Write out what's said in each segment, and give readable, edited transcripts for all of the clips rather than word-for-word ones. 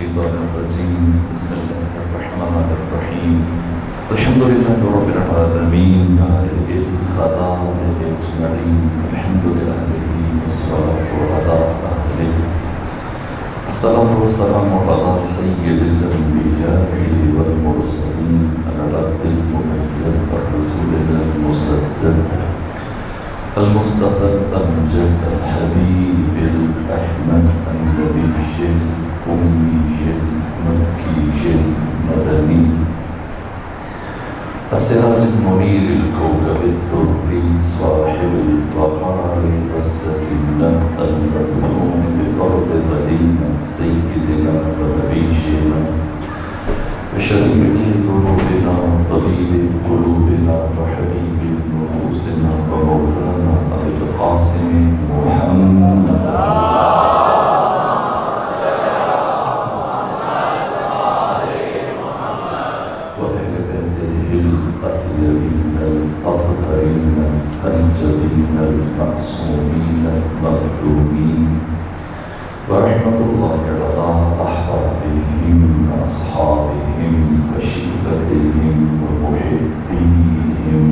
الشيطان الرجيم بسم الله الرحمن الرحيم الحمد لله رب العالمين بارئ الخلائق أجمعين الحمد لله والصلاة على أهله الصلاة والسلام على سيد الأنبياء والمرسلين العبد المؤيد الرسول المصدق المصطفى الأمجد الحبيب الأحمد النبي الأمي المكي المدني السراج المنير الكوكب الدري صاحب الوقار والسكينة المدفون بأرض المدينة سيدنا ونبينا بشفيع ذنوبنا طبيب قلوبنا وحبيب نفوسنا ومولانا أبي القاسم محمد وأهل بيته الأطيبين الأطهرين الأنجبين المعصومين المظلومين ورحمة الله على أحبابهم وأصحابهم وشيبتهم ومحبيهم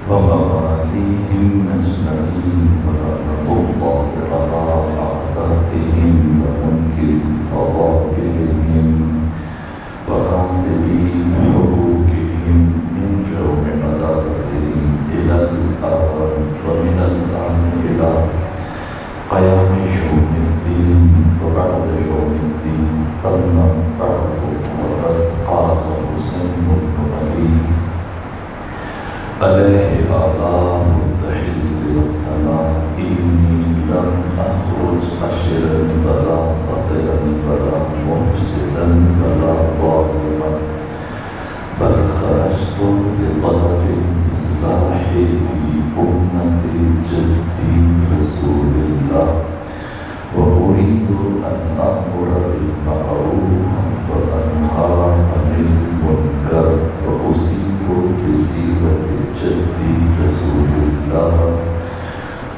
ومواليهم أجمعين ورحمة الله على أعدائهم ومنكر فضائلهم وغاصبي حقوقهم من جوع عذابتهم إلى الآن ومن الآن إلى قيام يوم الدين وبعد يوم الدين أما بعد فقد قال حسين بن علي عليه آلاف التحية والثناء إني لم أخرج عشرا ولا قتلا ولا مفسدا ولا ظالما بل خرجت لطلب الإصلاح في أمة جدي رسول الله وأريد أن أأمر بالمعروف وأنهى عن المنكر وأسير بسيرة جدي رسول الله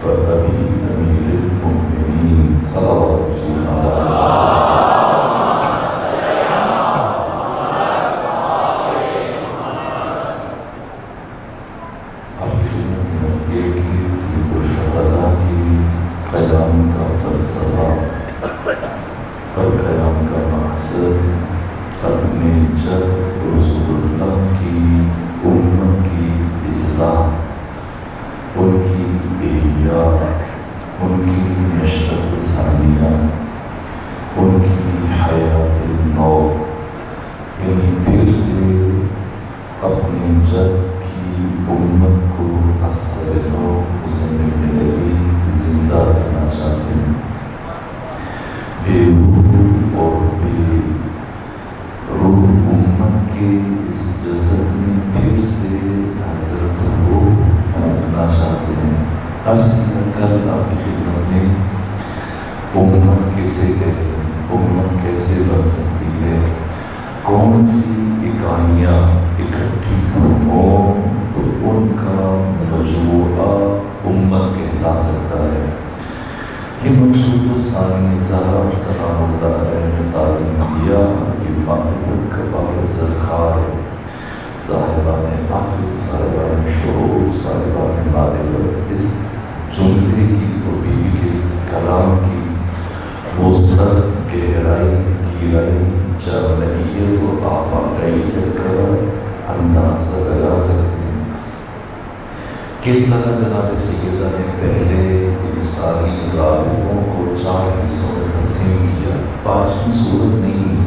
وأبي أمير المؤمنين صلوات الله قیام کا فلسفہ اور قیام کا مقصد اپنے جب رسول اللہ کی امت کی اصلاح، ان کی احیاء، ان کی نشأت ثانیہ، ان کی حیات نو، یعنی پھر سے اپنے جب کی امت کو اثر نو حسین بن علی زندہ کرنا چاہتے ہیں۔ بے روح اور بے روح امت کے اس جسد میں پھر سے حضرت کو پھونکنا چاہتے ہیں۔ عرض کیا کل آپ کی خدمت میں امت کسے کہتے ہیں، امت کیسے بن سکتی ہے، کون سی اکائیاں اکٹھی ہوں تو ان کا مجموعہ امت کہلا سکتا ہے۔ یہ مقصود جو ثانی زہرا سلام اللہ علیہ نے تعلیم دیا، یہ معرفت کا باعث خار ہے۔ صاحبان عقل، صاحبان شعور، صاحبان معرفت اس جملے کی اور بیوی کے اس کلام کی وسعت، گہرائی، گہرائی، جامعیت و آفاقیت کا اندازہ لگا سکتے ہیں۔ کس طرح جناب سیدہ نے پہلے انسانی رابطوں کو 4 حصوں میں تقسیم کیا۔ 5ویں صورت نہیں،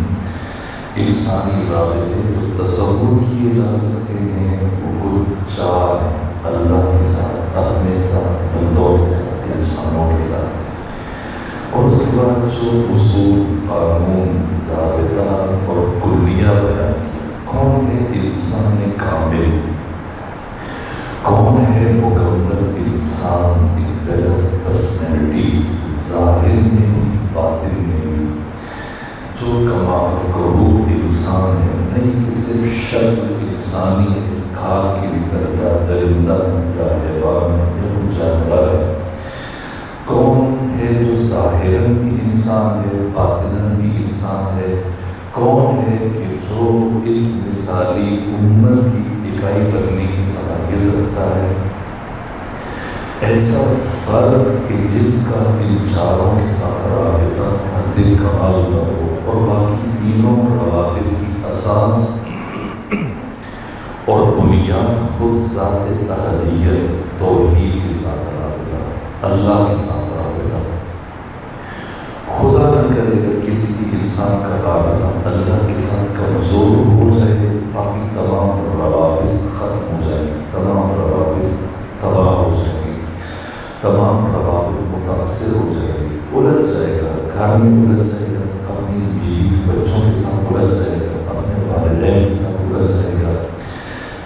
انسانی رابطے جو تصور کیے جا سکتے ہیں وہ کل 4 ہیں، اللہ کے ساتھ، اپنے ساتھ، بندوں کے ساتھ، انسانوں کے ساتھ۔ اور اس کے بعد جو اصول، قانون، ضابطہ اور کلیہ بیان کیا۔ کون ہے انسان کامل، کون ہے مکمل انسان، ایک بیلنس پرسنالٹی، ظاہر میں بھی باطن میں بھی، جو کمال قروب انسان ہے، نہیں کہ صرف شکل انسانی ہے، کھا کے اندر یا درندہ یا حیوان یا جانور ہے۔ کون ہے جو ظاہراً بھی انسان ہے، باطناً بھی انسان کون ہے کہ جو اس مثالی امت کی اکائی کرنے کی صلاحیت رکھتا ہے؟ ایسا فرد کہ جس کا ان چاروں کے ساتھ رابطہ حد کمال کا ہو اور باقی تینوں روابط کی اساس اور بنیاد خود ذات احدیت توحید کے ساتھ رابطہ، اللہ کے ساتھ رابطہ۔ خدا نہ کرے گا کسی بھی انسان کا رابطہ اللہ کے ساتھ کمزور ہو جائے، باقی تمام روابط ختم ہو جائیں گے، تمام روابط تباہ ہو جائیں گے، تمام روابط متاثر ہو جائیں گے، الجھ جائے گا، گھر میں الجھ جائے گا، اپنی بیوی بچوں کے ساتھ الجھ جائے گا، اپنے والدین کے ساتھ الجھ جائے گا،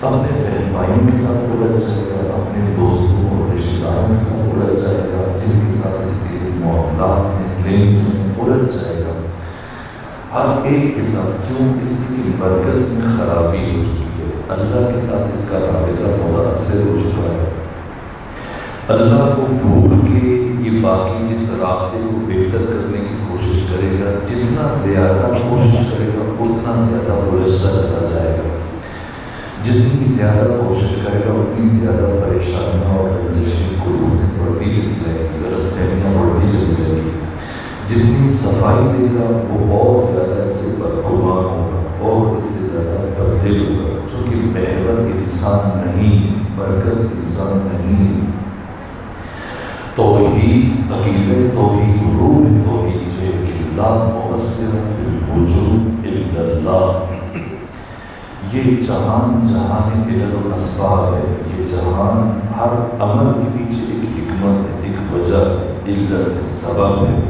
اپنے بہن بھائیوں کے ساتھ الجھ جائے گا، اپنے دوستوں اور رشتہ داروں کے ساتھ الجھ جائے گا، جن کے ساتھ اس کے معاملات میں لین دین الجھ جائے گا، ہر ایک کے ساتھ۔ کیوں؟ اس کی مرکز میں خرابی ہو چکی ہے، اللہ کے ساتھ اس کا رابطہ متاثر ہو چکا ہے۔ اللہ کو بھول کے یہ باقی جس رابطے کو بہتر کرنے کی کوشش کرے گا، جتنا زیادہ کوشش کرے گا اتنا زیادہ الجھتا چلا جائے گا، جتنی زیادہ کوشش کرے گا اتنی زیادہ پریشانیاں اور رنجشیں قلوبیں بڑھتی چلی جائیں گی، غلط فہمیاں بڑھتی چلی جائیں گی۔ جتنی صفائی دے گا وہ اور زیادہ اس سے بدگمان ہوگا اور اس سے زیادہ بددل ہوگا، چونکہ محور انسان نہیں، مرکز انسان نہیں۔ توحید، عقیدہ توحید، روح توحید ہے کہ لا مؤثر فی الوجود الا اللہ۔ یہ جہان جہان علل و اسباب ہے، یہ جہان ہر عمل کے پیچھے ایک حکمت ہے، ایک وجہ ہے، علت ہے، سبب ہے۔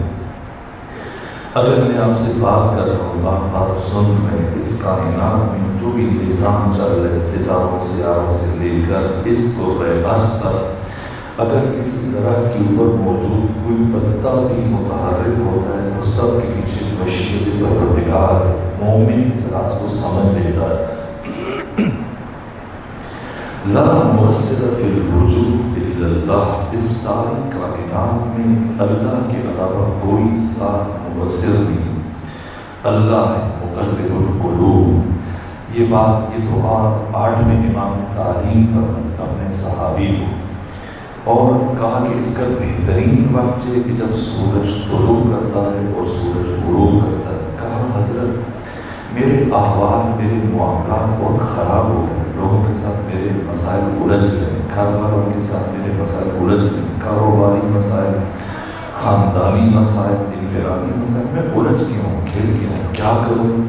اگر میں آپ سے بات کر رہا ہوں، بات سن رہے ہیں، اس کائنات میں جو بھی نظام چل رہا ہے، ستاروں سیاروں سے لے کر اس کو عرش تک، اگر کسی درخت کے اوپر موجود کوئی پتا بھی متحرک ہوتا ہے تو سب کے پیچھے مشیت پروردگار ہے۔ مومن اس راز کو سمجھ لیتا ہے۔ لا مؤثر فی الوجود الا اللہ، اس ساری کائنات میں اللہ کے علاوہ کوئی ساتھ مؤثر نہیں، اللہ ہے مقلب القلوب۔ یہ بات، یہ دعا 8ویں امام نے تعلیم فرمائی اپنے صحابی کو، اور کہا کہ اس کا بہترین وقت ہے کہ جب سورج طلوع کرتا ہے اور سورج غروب کرتا ہے۔ کہا حضرت میرے احوال، میرے معاملات بہت خراب ہو گئے، لوگوں کے ساتھ میرے مسائل الجھ گئے، گھر والوں کے ساتھ میرے مسائل الجھ گئے، کاروباری مسائل، خاندانی مسائل، انفرادی مسائل، میں الجھ گیا ہوں، گھر گیا ہوں، کیا کروں؟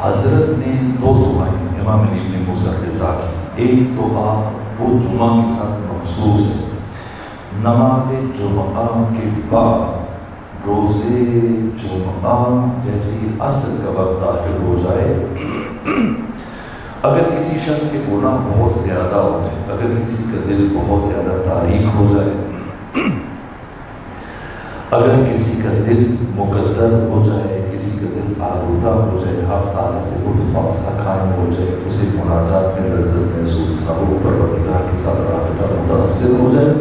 حضرت نے 2 دعائیں امام علی ابن موسیٰ رضا کی۔ ایک دعا وہ جمعہ کے ساتھ مخصوص ہے، نماز جمعہ کے بعد روزے جمعہ جیسے ہی عصر کا وقت داخل ہو جائے، اگر کسی شخص کے گناہ بہت زیادہ ہو جائے، اگر کسی کا دل بہت زیادہ تاریک ہو جائے، اگر کسی کا دل مقدر ہو جائے، کسی کا دل آلودہ ہو جائے، حق تعالیٰ سے بہت فاصلہ قائم ہو جائے، اسے مناجات میں لذت محسوس نہ ہو، پروردگار کے ساتھ رابطہ متاثر ہو جائے۔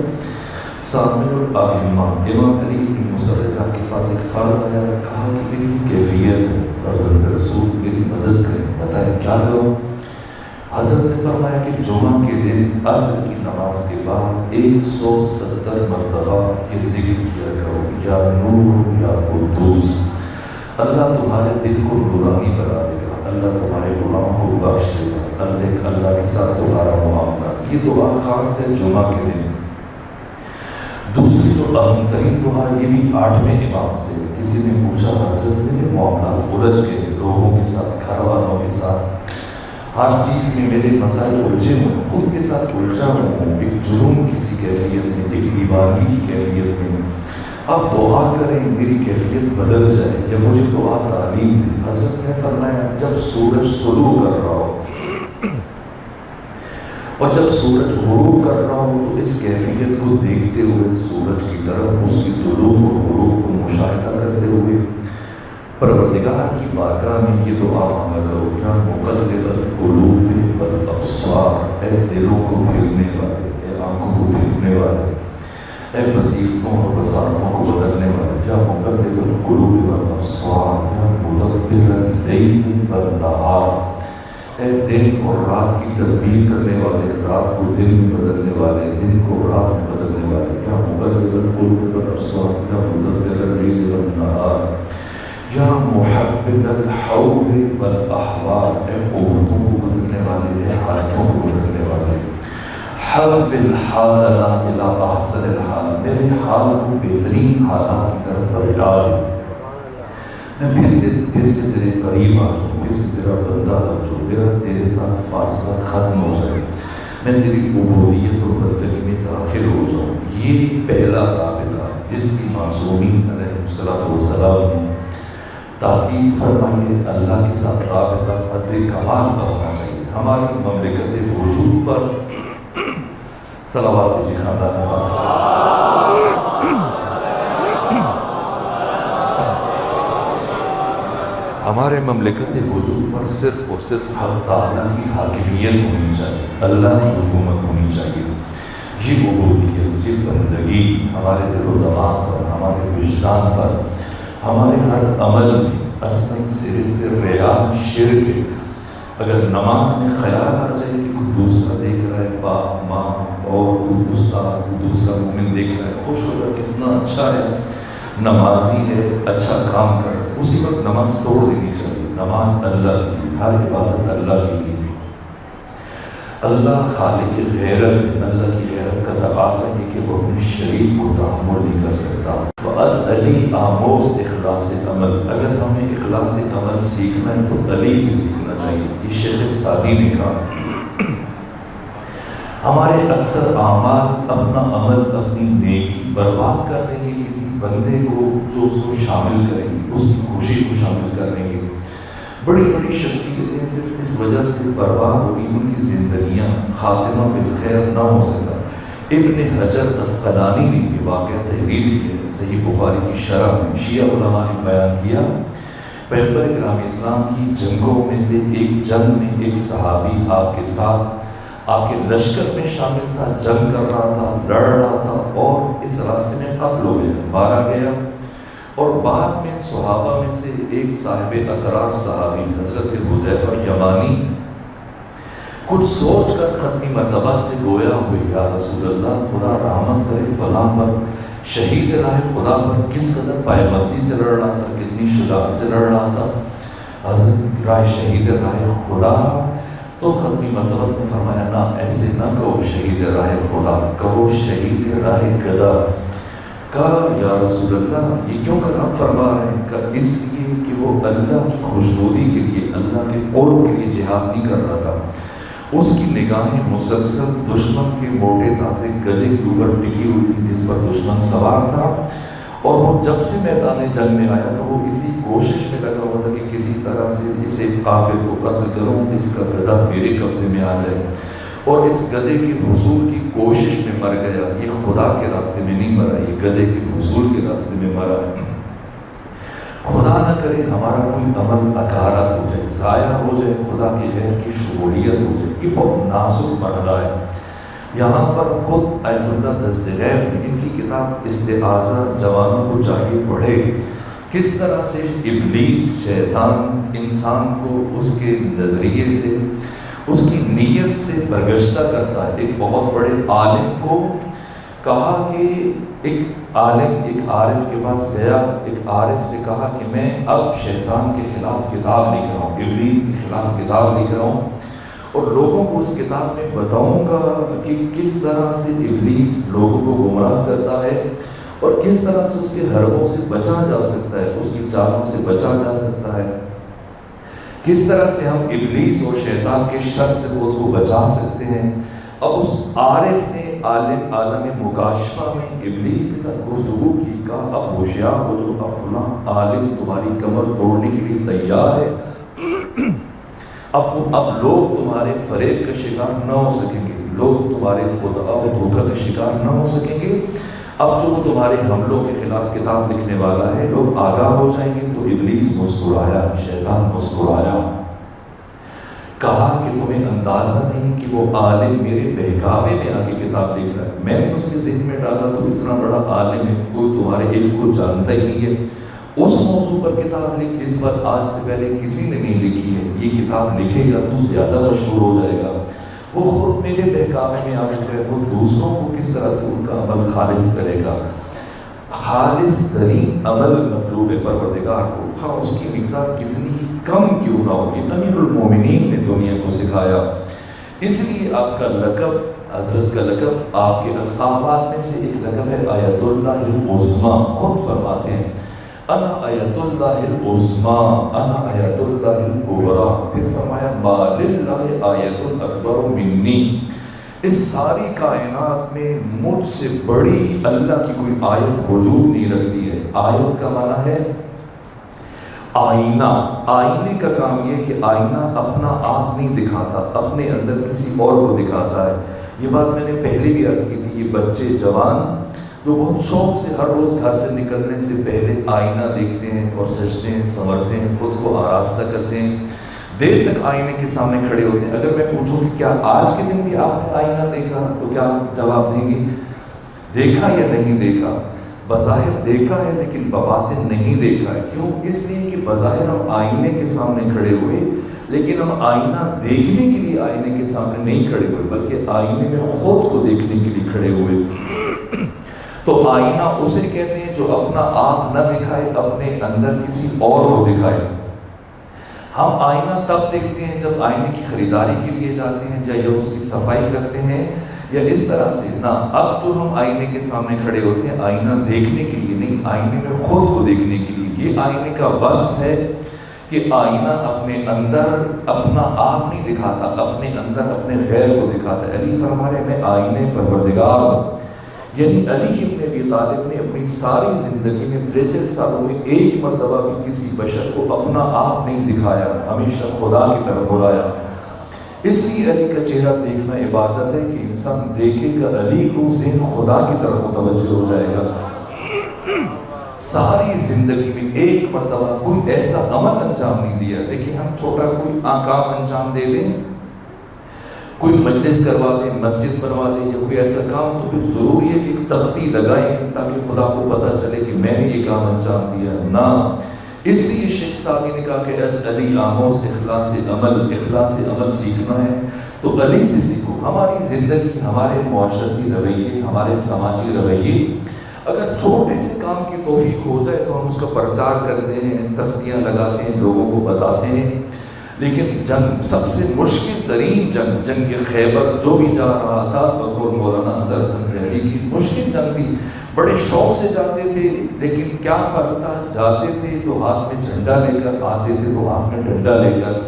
سامع الائمہ امام علی بن موسیٰ رضا کے پاس ایک فرد آیا، کہا کہ میری کیفیت ہے، فرزند رسول میری مدد کریں، بتائیں کیا کروں؟ حضرت نے فرمایا کہ جمعہ کے دن عصر کی نماز کے بعد 170 مرتبہ یہ ذکر کیا کرو، یا نور یا قدوس۔ اللہ تمہارے دل کو نورانی بنا دے گا، اللہ تمہارے گناہوں کو بخش دے گا، اللہ کے ساتھ تمہارا معاملہ۔ یہ دعا خاص ہے جمعہ کے دن۔ دوسری جو اہم ترین دعا، یہ بھی 8ویں امام سے، کسی نے پوچھا حضرت میرے معاملات الجھ گئے، لوگوں کے ساتھ، گھر والوں کے ساتھ، ہر چیز میں میرے مسائل الجھے ہوں، خود کے ساتھ الجھا ہوں، ایک جرم کسی کیفیت میں، ایک دیوانگی کی کیفیت میں، آپ دعا کریں میری کیفیت بدل جائے، یا مجھے دعا تعلیم دے۔ حضرت نے فرمایا جب سورج طلوع کر رہا ہو اور جب سورج غروب کر رہا ہو تو اس کیفیت کو دیکھتے ہوئے، سورج کی طرف اس کی طلوع اور غروب کو مشاہدہ کرتے ہوئے پروردگار کی بارگاہ میں یہ دعا مانگا کرو، یا مقلب القلوب والابصار، اے دلوں کو پھیرنے والے، اے آنکھوں کو پھیرنے والے، اے بصیرتوں اور بصارتوں کو بدلنے والے، یا مقلب القلوب والابصار، یا مدبر اے دن اور رات کی تدبیر کرنے والے، رات کو دن میں بدلنے والے، دن کو رات میں بدلنے والے، یا مقلب القلوب والابصار، یا مدبر اللیل والنہار، یا محول الحول والاحوال، اے قوتوں کو بدلنے والے، اے حالتوں کو بدلنے والے، حول حالنا الی احسن الحال، میرے حال کو بہترین حالات کی طرف پلٹا دے، میں پھر سے تیرے قریب آ جاؤں، پھر سے تیرا بندہ بن جاؤں، میرا تیرے ساتھ فاصلہ ختم ہو جائے، میں تیری عبودیت اور بندگی میں داخل ہو جاؤں۔ یہ پہلا رابطہ جس کی معصومین علیہ السلام نے تاکید فرمائی ہے، اللہ کے ساتھ رابطہ حد کمال کا ہونا چاہیے۔ ہماری مملکت وجود پر صلوات جی خاندان فاطمہ، ہمارے مملکت وجود پر صرف اور صرف حق تعالیٰ کی حاکمیت ہونی چاہیے، اللہ کی حکومت ہونی چاہیے۔ یہ عبودیت، یہ بندگی ہمارے دل و دماغ پر، ہمارے وجدان پر، ہمارے ہر عمل میں اصلاً سرے سے ریا شرک ہے۔ اگر نماز میں خیال آ جائے کہ کوئی دوسرا دیکھ رہا ہے، باپ ماں اور کوئی استاد، کوئی دوسرا مومن دیکھ رہا ہے، خوش ہو رہا ہے، کتنا اچھا ہے، نمازی ہے، اچھا کام کر رہا ہے، اسی وقت نماز توڑ دینی چاہیے۔ نماز اللہ کے لیے، ہر عبادت اللہ کے لیے، اللہ خالق غیرت ہے، اللہ کی غیرت کا تقاضا ہے کہ وہ اپنے شریک کو تحمل نہیں کر سکتا۔ وَأَسْأَلِي آموز اخلاص عمل، اگر ہمیں اخلاص عمل سیکھنا ہے تو علی سے سیکھنا چاہیے۔ یہ شیخ سعدی نے کہا، ہمارے اکثر اعمال اپنا عمل، اپنی نیکی برباد کر دیں گے کسی بندے کو جو اس کو شامل کریں گے، اس کی خوشی کو شامل کر لیں گے۔ بڑی بڑی شخصیتیں صرف اس وجہ سے برباد ہوگی، ان کی زندگیاں خاتمہ بالخیر نہ ہو سکا۔ ابن حجر اسقلانی نے یہ واقعہ تحریر کیا ہے، صحیح بخاری کی شرح میں شیعہ علماء نے بیان کیا، پیغمبر کرام اسلام کی جنگوں میں سے ایک جنگ میں ایک صحابی آپ کے ساتھ آپ کے لشکر میں شامل تھا، جنگ کر رہا تھا، لڑ رہا تھا، اور اس راستے میں قتل ہو گیا، مارا گیا۔ اور بعد میں صحابہ میں سے ایک صاحب اسرار صحابی حضرت حذیفہ یمانی کچھ سوچ کر ختمی مرتبات سے گویا ہوئے، یا رسول اللہ، خدا رحمت کرے فلاں پر، شہید راہ خدا پر کس قدر پائبندی سے لڑ رہا تھا، کتنی شجاعت سے لڑ رہا تھا حضرت راہ شہید راہ خدا۔ تو ختمی مرتبت نے فرمایا، نہ ایسے نہ کہو شہید راہ خدا، کہو شہید راہ گدا۔ کہا یا رسول اللہ یہ کیوں کرا؟ فرما رہے ہیں کہ اس لیے کہ وہ اللہ کی خوشنودی کے لیے، اللہ کے قرب کے لیے جہاد نہیں کر رہا تھا، اس کی نگاہیں مسلسل دشمن کے موٹے تازے گدے کے اوپر ٹکی ہوئی تھی جس پر دشمن سوار تھا، اور وہ جب سے میدان جنگ میں آیا تھا وہ اسی کوشش میں لگا ہوا تھا کہ کسی طرح سے اسے کافر کو قتل کروں، اس کا گدھا میرے قبضے میں آ جائے، اور اس گدھے کے حصول کی کوشش میں مر گیا۔ یہ خدا کے راستے میں نہیں مرا، یہ گدھے کے حصول کے راستے میں مرا ہے۔ خدا نہ کرے ہمارا کوئی عمل اکارت ہو جائے، ضائع ہو جائے، خدا کے غیر کی شمولیت ہو جائے، یہ بہت نازک مرحلہ ہے۔ یہاں پر خود آیت اللہ دستغیب نے ان کی کتاب استعاذہ جوانوں کو چاہیے پڑھے، کس طرح سے ابلیس شیطان انسان کو اس کے نظریے سے، اس کی نیت سے برگشتہ کرتا ہے۔ ایک بہت بڑے عالم کو کہا کہ ایک عالم ایک عارف کے پاس گیا، ایک عارف سے کہا کہ میں اب شیطان کے خلاف کتاب لکھ رہا ہوں، ابلیس کے خلاف کتاب لکھ رہا ہوں، اور لوگوں کو اس کتاب میں بتاؤں گا کہ کس طرح سے ابلیس لوگوں کو گمراہ کرتا ہے اور کس طرح سے اس کے حربوں سے بچا جا سکتا ہے، اس کی چالوں سے بچا جا سکتا ہے، کس طرح سے ہم ابلیس اور شیطان کے شر سے خود کو بچا سکتے ہیں۔ اب اس عارف نے عالم مکاشفہ میں ابلیس کے ساتھ گفتگو کی، کہا اب ہوشیار ہو جو، اب فلاں عالم تمہاری کمر توڑنے کے لیے تیار ہے، اب لوگ تمہارے فریب کا شکار نہ ہو سکیں گے، لوگ تمہارے خدا و دھوکہ کا شکار نہ ہو سکیں گے، اب جو تمہارے حملوں کے خلاف کتاب لکھنے والا ہے لوگ آگاہ ہو جائیں گے۔ تو ابلیس مسکرایا، شیطان مسکرایا، کہا کہ تمہیں اندازہ نہیں کہ وہ عالم میرے بہکاوے میں آگے کتاب لکھ رہا ہے، میں نے اس کے ذہن میں ڈالا تو اتنا بڑا عالم ہے، کوئی تمہارے علم کو جانتا ہی نہیں ہے، اس موضوع پر کتاب لکھ جس پر آج سے پہلے کسی نے نہیں لکھی ہے. یہ کتاب لکھے گا تو زیادہ مشہور ہو جائے گا. وہ خود میرے بہکاوے میں آ چکا ہے. وہ دوسروں کو کس طرح سے ان کا عمل خالص کرے گا. خالص ترین عمل مطلوب ہے پروردگار کو، خواہ اس کی مقدار کتنی کم کیوں نہ ہو. یہ امیر المومنین نے دنیا کو سکھایا. اس لیے آپ کا لقب، حضرت کا لقب، آپ کے القابات میں سے ایک لقب ہے آیت اللہ العظمیٰ. خود فرماتے ہیں انا آیت اللہ العظمیٰ، انا آیت اللہ الکبریٰ. پھر فرمایا ما للہ آیت اکبر منی. اس ساری کائنات میں مجھ سے بڑی اللہ کی کوئی آیت وجود نہیں رکھتی ہے. آیت کا معنی ہے آئینہ. آئینے کا کام یہ کہ آئینہ اپنا آپ نہیں دکھاتا، اپنے اندر کسی اور کو دکھاتا ہے. یہ بات میں نے پہلے بھی عرض کی تھی. یہ بچے جوان جو بہت شوق سے ہر روز گھر سے نکلنے سے پہلے آئینہ دیکھتے ہیں اور سجتے ہیں، سنورتے ہیں، خود کو آراستہ کرتے ہیں، دیر تک آئینے کے سامنے کھڑے ہوتے ہیں. اگر میں پوچھوں کہ کیا آج کے دن بھی آپ نے آئینہ دیکھا تو کیا جواب دیں گے؟ دیکھا یا نہیں دیکھا؟ بظاہر دیکھا ہے لیکن بباطن نہیں دیکھا ہے. کیوں؟ اس لیے کہ بظاہر ہم آئینے کے سامنے کھڑے ہوئے لیکن ہم آئینہ دیکھنے کے لیے آئینے کے سامنے نہیں کھڑے ہوئے، بلکہ آئینے میں خود کو دیکھنے کے لیے کھڑے ہوئے. تو آئینہ اسے کہتے ہیں جو اپنا آپ نہ دکھائے، اپنے اندر کسی اور کو دکھائے. ہم آئینہ تب دیکھتے ہیں جب آئینے کی خریداری کے لیے جاتے ہیں یا اس کی صفائی کرتے ہیں یا اس طرح سے. نہ، اب جو ہم آئینے کے سامنے کھڑے ہوتے ہیں آئینہ دیکھنے کے لیے نہیں، آئینے میں خود کو دیکھنے کے لیے. یہ آئینے کا وصف ہے کہ آئینہ اپنے اندر اپنا آپ نہیں دکھاتا، اپنے اندر اپنے غیر کو دکھاتا ہے. علی فرما رہے میں آئینے پروردگار ہوں. یعنی علی ابن ابی طالب نے اپنی ساری زندگی میں 63 سالوں میں ایک مرتبہ بھی کسی بشر کو اپنا آپ نہیں دکھایا، ہمیشہ خدا کی طرف بلایا. اس لیے علی کا چہرہ دیکھنا عبادت ہے کہ انسان دیکھے گا علی کو، ذہن خدا کی طرف متوجہ ہو جائے گا. ساری زندگی میں ایک مرتبہ کوئی ایسا عمل انجام نہیں دیا. دیکھیں ہم چھوٹا کوئی کام انجام دے دیں، کوئی مجلس کروا دیں، مسجد بنوا دیں یا کوئی ایسا کام، تو پھر ضروری ہے کہ ایک تختی لگائیں تاکہ خدا کو پتہ چلے کہ میں نے یہ کام انجام دیا. نہ، اس لیے شیخ سعدی نے کہا کہ از علی آموز اخلاص عمل سیکھنا ہے تو علی سے سیکھو. ہماری زندگی، ہمارے معاشرتی رویے، ہمارے سماجی رویے، اگر چھوٹے سے کام کی توفیق ہو جائے تو ہم اس کا پرچار کرتے ہیں، تختیاں لگاتے ہیں، لوگوں کو بتاتے ہیں. لیکن جنگ، سب سے مشکل ترین جنگ خیبر جو بھی جا رہا تھا بقول مولانا اظہر حسن ظہری کی مشکل جنگ تھی. بڑے شوق سے جاتے تھے لیکن کیا فرق تھا، جاتے تھے تو ہاتھ میں جھنڈا لے کر، آتے تھے تو ہاتھ میں ڈنڈا لے کر.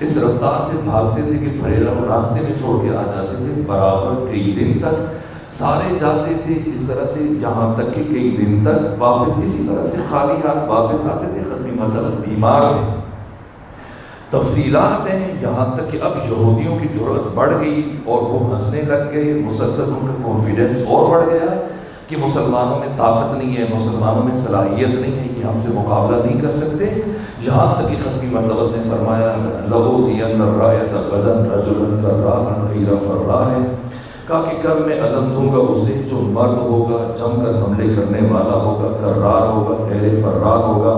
اس رفتار سے بھاگتے تھے کہ بھریرا کو راستے میں چھوڑ کے آ جاتے تھے. برابر کئی دن تک سارے جاتے تھے اس طرح سے، یہاں تک کہ کئی دن تک واپس اسی طرح سے خالی ہاتھ واپس آتے تھے. ختمی مطلب بیمار تھے. تفصیلات ہیں یہاں تک کہ اب یہودیوں کی جرأت بڑھ گئی اور وہ ہنسنے لگ گئے. مسلسل ان کا کانفیڈنس اور بڑھ گیا کہ مسلمانوں میں طاقت نہیں ہے، مسلمانوں میں صلاحیت نہیں ہے، یہ ہم سے مقابلہ نہیں کر سکتے. یہاں تک کہ ختمی مرتبہ نے فرمایا لَأُوتِيَنَّ الرَّايَةَ غَدًا رَجُلًا كَرَّاهًا غَيْرَ فَرَّاهٍ. کہا کہ کل میں علم دوں گا اسے جو مرد ہوگا، جم کر حملے کرنے والا ہوگا، کرار ہوگا، غیر فرار ہوگا.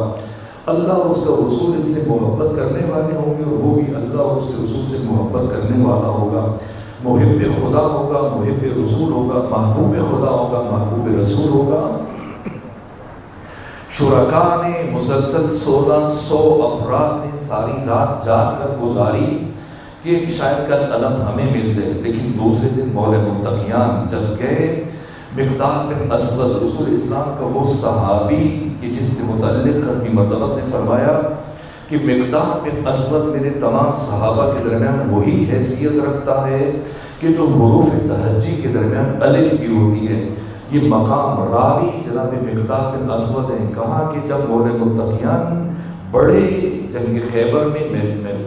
اللہ اور اس کا رسول اس سے محبت کرنے والے ہوں گے اور وہ بھی اللہ اور اس کے رسول سے محبت کرنے والا ہوگا. محب خدا ہوگا، محب رسول ہوگا، محبوب خدا ہوگا، محبوب رسول ہوگا. شرکاء نے مسلسل 1600 افراد نے ساری رات جاگ کر گزاری کہ شاید کل علم ہمیں مل جائے. لیکن دوسرے دن مولے متقیان جب گئے، مقداد بن اسود رسول اسلام کا وہ صحابی کہ جس سے متعلق ختمی مرتبہ نے فرمایا کہ مقداد بن اسود میرے تمام صحابہ کے درمیان وہی حیثیت رکھتا ہے کہ جو حروف تہجی کے درمیان الف کی ہوتی ہے. یہ مقام راوی جناب مقداد بن اسود ہیں. کہا کہ جب مولے متقیان بڑے جنگ خیبر میں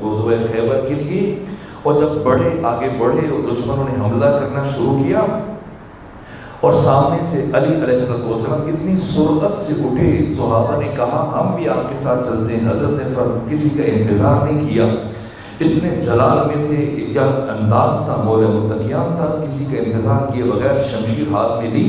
غزوہ خیبر کے لیے، اور جب آگے بڑھے اور دشمنوں نے حملہ کرنا شروع کیا اور سامنے سے علی علیہ السلام اتنی سرعت سے اٹھے، صحابہ نے کہا ہم بھی آپ کے ساتھ چلتے ہیں. حضرت نے کسی کا انتظار نہیں کیا، اتنے جلال میں تھے، ایک انداز تھا، مولے متقیان تھا، کسی کا انتظار کیے بغیر شمشیر ہاتھ میں لی.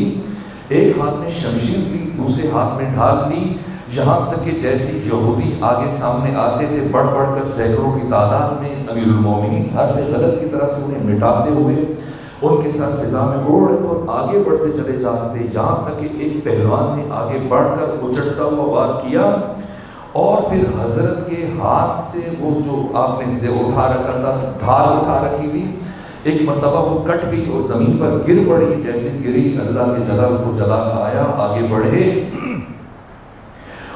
ایک ہاتھ میں شمشیر لی، دوسرے ہاتھ میں ڈھال لی. یہاں تک کہ جیسے یہودی آگے سامنے آتے تھے بڑھ بڑھ کر سینکڑوں کی تعداد میں، امیر المومنین حرف غلط کی طرح سے انہیں مٹاتے ہوئے ان کے ساتھ فضا میں اڑ رہے تھے اور آگے بڑھتے چلے جا رہے تھے، یہاں تک کہ ایک پہلوان نے آگے بڑھ کر اچھڑتا ہوا وار کیا اور پھر حضرت کے ہاتھ سے وہ جو آپ نے اٹھا رکھا تھا، ڈھال اٹھا رکھی تھی، ایک مرتبہ وہ کٹ گئی اور زمین پر گر پڑی، جیسے گری اللہ کے جلال کو جلال آیا، آگے بڑھے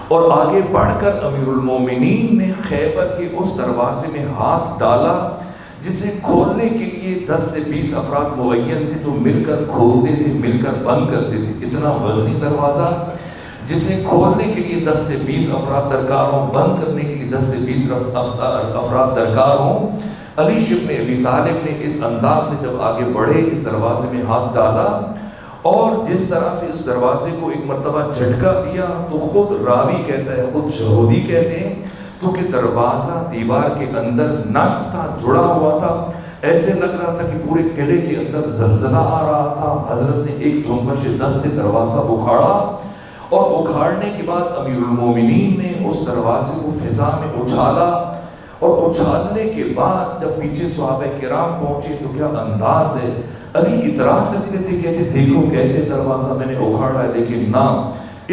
اور آگے بڑھ کر امیر المومنین نے خیبر کے اس دروازے میں ہاتھ ڈالا جسے کھولنے کے لیے 10 سے 20 افراد معین تھے جو مل کر کھولتے تھے، مل کر بند کرتے تھے۔ اتنا وزنی دروازہ جسے کھولنے کے لیے 10 سے 20 افراد درکار ہوں، بند کرنے کے لیے 10 سے 20 افراد درکار ہوں۔ علی ابن ابی طالب نے اس انداز سے جب آگے بڑھے، اس دروازے میں ہاتھ ڈالا اور جس طرح سے اس دروازے کو ایک مرتبہ جھٹکا دیا، تو خود راوی کہتا ہے، خود شہودی کہتے ہیں، کیونکہ دروازہ دیوار کے اندر نصب تھا، جڑا ہوا تھا، ایسے لگ رہا تھا کہ پورے قلعے کے اندر زلزلہ آ رہا تھا۔ حضرت نے ایک جنبش دست سے دروازہ اکھاڑا اور اکھاڑنے کے بعد امیر المومنین نے اس دروازے کو فضا میں اچھالا اور اچھالنے کے بعد جب پیچھے صحابہ کرام پہنچے تو کیا انداز ہے، علی اعتراض کرتے تھے، کہتے دیکھو کیسے دروازہ میں نے اکھاڑا ہے، لیکن نہ،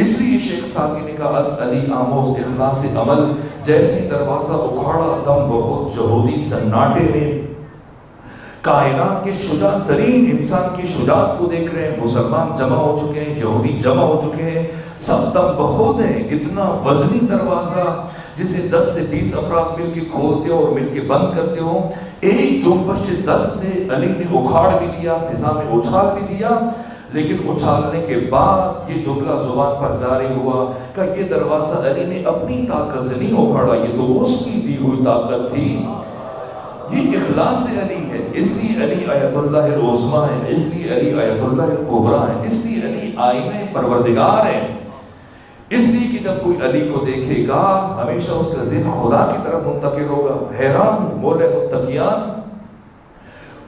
اس لیے شیخ ساقی نے کہا از علی آموز اخلاص عمل، جیسے دروازہ اکھاڑا دم بہت یہودی سناٹے میں کائنات کے شجاع ترین انسان کی شجاعت کو دیکھ رہے ہیں، مسلمان جمع ہو چکے ہیں، یہودی جمع ہو چکے ہیں، سب دم بخود ہیں، اتنا وزنی دروازہ جسے 10 سے 20 افراد مل کے کھولتے ہو اور مل کے بند کرتے ہو، ایک جنبش دست سے علی نے اکھاڑ بھی لیا، فضا میں اچھال بھی دیا، لیکن اچھالنے کے بعد یہ جملہ زبان پر جاری ہوا کہ یہ دروازہ علی نے اپنی طاقت سے نہیں اکھاڑا، یہ تو اس کی دی ہوئی طاقت تھی، یہ اخلاص علی ہے، اس لیے علی آیت اللہ العظمیٰ ہے، اس لیے علی آیت اللہ الکبریٰ ہے، اس لیے علی آئینہ پروردگار ہے، اس لیے کہ جب کوئی علی کو دیکھے گا ہمیشہ اس کا ذہن خدا کی طرف منتقل ہوگا۔ حیران مولا متقیان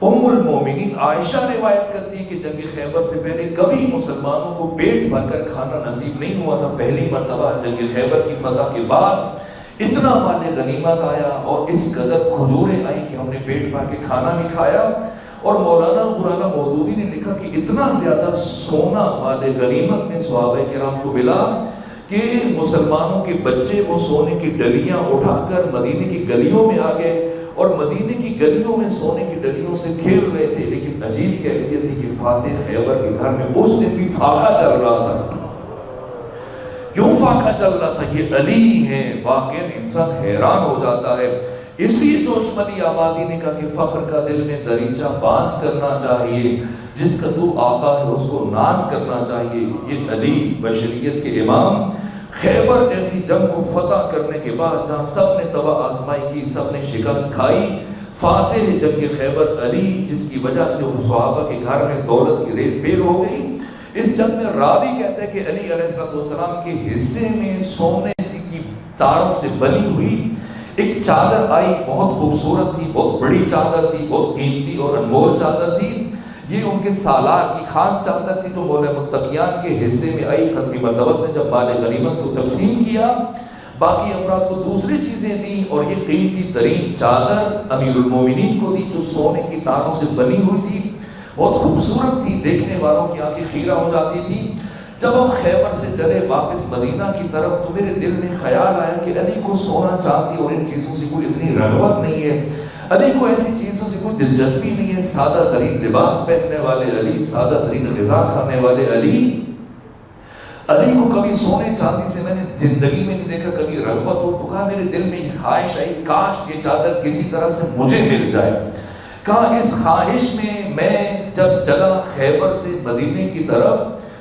ام المومنین عائشہ روایت کرتی ہے کہ جنگ خیبر سے پہلے کبھی مسلمانوں کو پیٹ بھر کر کھانا نصیب نہیں ہوا تھا، پہلی مرتبہ جنگ خیبر کی فتح کے بعد اتنا مال غنیمت آیا اور اس قدر کھجوریں آئیں کہ ہم نے پیٹ بھر کے کھانا نہیں کھایا، اور مولانا مولانا مودودی نے لکھا کہ اتنا زیادہ سونا مال غنیمت میں صحابہ کرام کو ملا کہ مسلمانوں کے بچے وہ سونے کی ڈلیاں اٹھا کر مدینے کی گلیوں میں آ گئے اور مدینے کی گلیوں میں سونے کی ڈلیوں سے کھیل رہے تھے، لیکن عجیب کیفیت تھی کہ فاتح خیبر کے گھر میں اس دن بھی فاقہ چل رہا تھا۔ کیوں فاقہ چل رہا تھا؟ یہ علی ہے، واقعا انسان حیران ہو جاتا ہے۔ اس لیے جوشملی آبادی نے کہا کہ فخر کا دل میں دریچہ باز کرنا چاہیے، جس کا تو آقا ہے اس کو ناز کرنا چاہیے۔ یہ علی بشریت کے امام خیبر جیسی جنگ کو فتح کرنے کے بعد جہاں سب نے تباہ آزمائی کی، سب نے شکست کھائی، فاتح جنگ خیبر علی، جس کی وجہ سے صحابہ کے گھر میں دولت کی ریل پیل ہو گئی۔ اس جنگ میں راوی کہتا ہے کہ علی علیہ السلام کے حصے میں سونے کی تاروں سے بنی ہوئی ایک چادر آئی، بہت خوبصورت تھی، بہت بڑی چادر تھی، بہت قیمتی اور انمول چادر تھی، یہ ان کے سالار کی خاص چادر تھی جو مولا متقیان کے حصے میں آئی۔ ختمی مرتبت نے جب مال غنیمت کو تقسیم کیا، باقی افراد کو دوسری چیزیں دیں، اور یہ قیمتی ترین چادر امیر المومنین کو دی جو سونے کی تاروں سے بنی ہوئی تھی، بہت خوبصورت تھی، دیکھنے والوں کی آنکھیں خیرہ ہو جاتی تھی۔ جب ہم خیبر سے چلے واپس مدینہ کی طرف تو میرے دل میں خیال آیا کہ علی کو سونا چاندی اور ان چیزوں سے کوئی اتنی رغبت نہیں ہے، علی کو ایسی چیزوں سے کوئی دلچسپی نہیں ہے، سادہ ترین لباس پہننے والے علی، سادہ ترین غذا کھانے والے علی کو کبھی سونے چاندی سے میں نے زندگی میں نہیں دیکھا، کبھی رغبت ہو۔ تو کہا میرے دل میں یہ خواہش آئی کاش یہ چادر کسی طرح سے مجھے مل جائے۔ کہا اس خواہش میں جب چلا خیبر سے مدینے کی طرف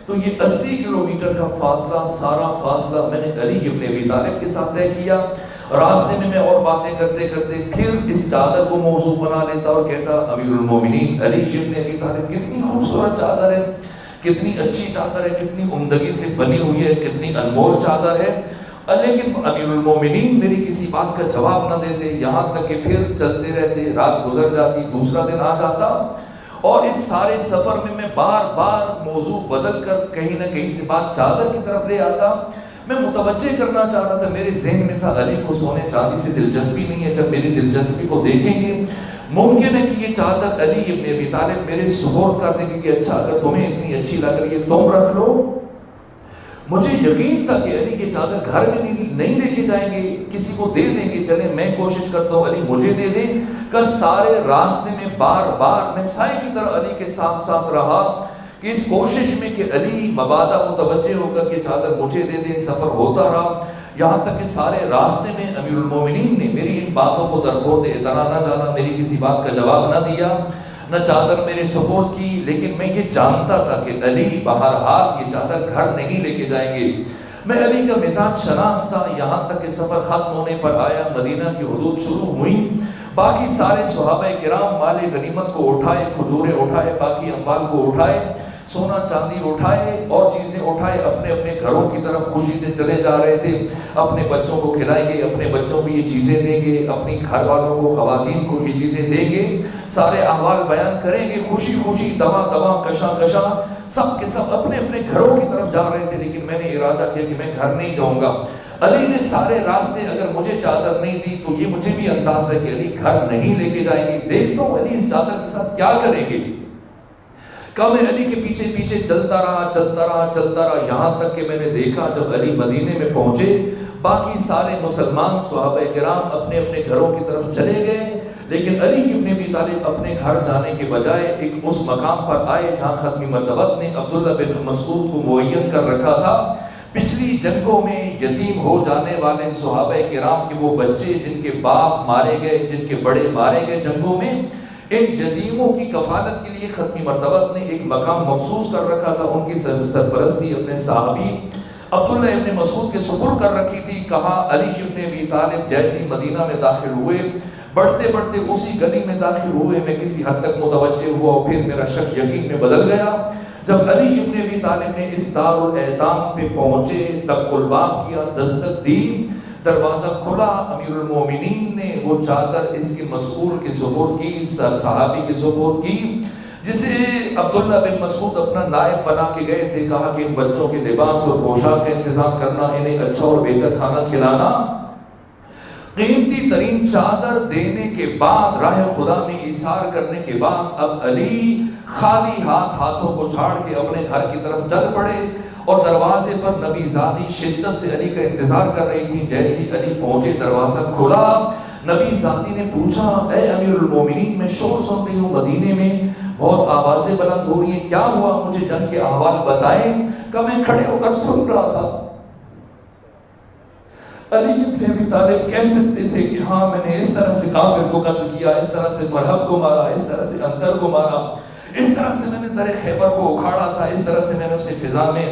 تو یہ 80 کلومیٹر کا فاصلہ، سارا فاصلہ میں نے علی ابن ابی طالب کے ساتھ طے کیا۔ راستے میں اور باتیں کرتے کرتے پھر اس چادر کو موضوع بنا لیتا اور کہتا امیر المومنین علی ابن ابی طالب کتنی خوبصورت چادر ہے، کتنی اچھی چادر ہے، کتنی عمدگی سے بنی ہوئی ہے، کتنی انمول چادر ہے، لیکن امیر المومنین میری کسی بات کا جواب نہ دیتے، یہاں تک کہ پھر چلتے رہتے، رات گزر جاتی، دوسرا دن آ جاتا، اور اس سارے سفر میں بار بار موضوع بدل کر کہیں نہ کہیں سے بات چادر کی طرف لے آتا۔ میں متوجہ کرنا چاہ رہا تھا، میرے ذہن میں تھا علی کو سونے چاندی سے دلچسپی نہیں ہے، جب میری دلچسپی کو دیکھیں گے ممکن ہے کہ یہ چادر علی ابن ابی طالب میرے سپورٹ کر دیں گے کہ اچھا اگر تمہیں اتنی اچھی لگ رہی ہے تم رکھ لو۔ مجھے یقین تھا کہ علی کی چادر گھر میں نہیں لے کے جائیں گے، کسی کو دے دیں گے، چلیں میں کوشش کرتا ہوں علی مجھے دے دیں۔ کہ سارے راستے میں بار بار میں سائے کی طرح علی کے ساتھ ساتھ رہا کہ اس کوشش میں کہ علی مبادہ متوجہ ہو کر کے چادر مجھے دے دیں، سفر ہوتا رہا، یہاں تک کہ سارے راستے میں امیر المومنین نے میری ان باتوں کو درخورد اعتنا نہ جانا، میری کسی بات کا جواب نہ دیا، نہ چادر میرے سپورٹ کی، لیکن میں یہ جانتا تھا کہ علی بہرحال یہ چادر گھر نہیں لے کے جائیں گے۔ میں علی کا مزاج شناس تھا، یہاں تک کہ سفر ختم ہونے پر آیا، مدینہ کی حدود شروع ہوئی، باقی سارے صحابہ کرام مال غنیمت کو اٹھائے، کھجوریں اٹھائے، باقی اموال کو اٹھائے، سونا چاندی اٹھائے اور چیزیں اٹھائے، اپنے اپنے گھروں کی طرف خوشی سے چلے جا رہے تھے، اپنے بچوں کو کھلائیں گے، اپنے بچوں کو یہ چیزیں دیں گے، اپنی گھر والوں کو، خواتین کو یہ چیزیں دیں گے، سارے احوال بیان کریں گے، خوشی خوشی، دوا دوا، کشاں کشاں، سب کے سب اپنے اپنے گھروں کی طرف جا رہے تھے، لیکن میں نے ارادہ کیا کہ میں گھر نہیں جاؤں گا۔ علی نے سارے راستے اگر مجھے چادر نہیں دی تو یہ مجھے بھی انداز ہے کہ علی گھر نہیں لے کے جائیں گے، دیکھتا ہوں علی اس چادر کے ساتھ کیا کریں گے۔ کہ میں علی کے پیچھے پیچھے چلتا رہا، یہاں تک کہ میں نے دیکھا جب علی مدینے میں پہنچے باقی سارے مسلمان صحابہ کرام اپنے اپنے گھروں کی طرف چلے گئے، لیکن علی ابن ابی طالب اپنے گھر جانے کے بجائے ایک اس مقام پر آئے جہاں ختم مرتبت نے عبداللہ بن مسعود کو معین کر رکھا تھا۔ پچھلی جنگوں میں یتیم ہو جانے والے صحابہ کرام کے وہ بچے جن کے باپ مارے گئے، جن کے بڑے مارے گئے جنگوں میں، ان یتیموں کی کفالت کے لیے ختم مرتبت نے ایک مقام مخصوص کر رکھا تھا، ان کی سرپرستی اپنے صحابی عبداللہ ابن مسعود کے سپرد کر رکھی تھی۔ کہا علی ابن ابی طالب جیسی مدینہ میں داخل ہوئے، بڑھتے بڑھتے اسی گلی میں داخل ہوئے، میں کسی حد تک متوجہ ہوا اور پھر میرا شک یقین میں بدل گیا۔ جب علی ابن ابی طالب نے اس دارالایتام پہ پہنچے، تک الباب کیا، دستک دی، دروازہ کھلا، امیر المومنین نے وہ چادر اس کے مسئول کے سپرد کی، صحابی کے سپرد کی، جسے عبداللہ بن مسعود اپنا نائب بنا کے گئے تھے۔ کہا کہ ان بچوں کے لباس اور پوشاک کا انتظام کرنا، انہیں اچھا اور بہتر کھانا کھلانا۔ قیمتی ترین چادر دینے کے بعد، راہ خدا میں ایثار کرنے کے بعد، اب علی خالی ہاتھوں کو جھاڑ کے اپنے گھر کی طرف چل پڑے، اور دروازے پر نبی زادی شدت سے علی کا انتظار کر رہی تھی۔ جیسی علی پہنچے دروازہ کھلا، نبی زادی نے پوچھا اے امیر المومنین میں شور سن رہی ہوں، مدینے میں بہت آوازیں بلند ہو رہی ہیں، کیا ہوا؟ مجھے جنگ کے احوال بتائیں۔ کہ میں کھڑے ہو کر سن رہا تھا۔ علی ابن ابی طالب کہہ سکتے تھے کہ ہاں میں نے اس طرح سے کافر کو قتل کیا، اس طرح سے مرہب کو مارا، اس طرح سے انتر کو مارا، اس طرح سے میں نے در خیبر کو اکھاڑا تھا، اس طرح سے میں نے اسے فضا میں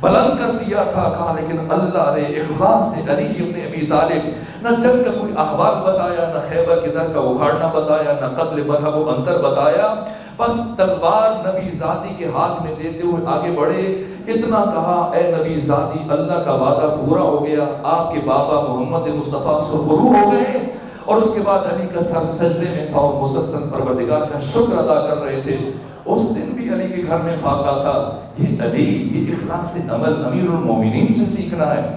بلند کر دیا تھا۔ کہا لیکن اللہ نے اخلاص سے علی ابن ابی طالب نہ جنگ کا کوئی احوال بتایا، نہ خیبر کے در کا اکھاڑنا بتایا، نہ قتل مرہب و انتر بتایا، بس تلوار نبی زادی کے ہاتھ میں دیتے ہوئے آگے بڑھے۔ اتنا کہا اے نبی زادی، اللہ کا وعدہ پورا ہو گیا، آپ کے بابا محمد مصطفیٰ سرخرو ہو گئے۔ اور اس کے بعد علی کا سر سجدے میں تھا اور مسلسل پروردگار کا شکر ادا کر رہے تھے۔ اس دن بھی علی کے گھر میں فاقہ تھا۔ یہ علی، یہ اخلاص عمل امیر المومنین سے سیکھنا ہے۔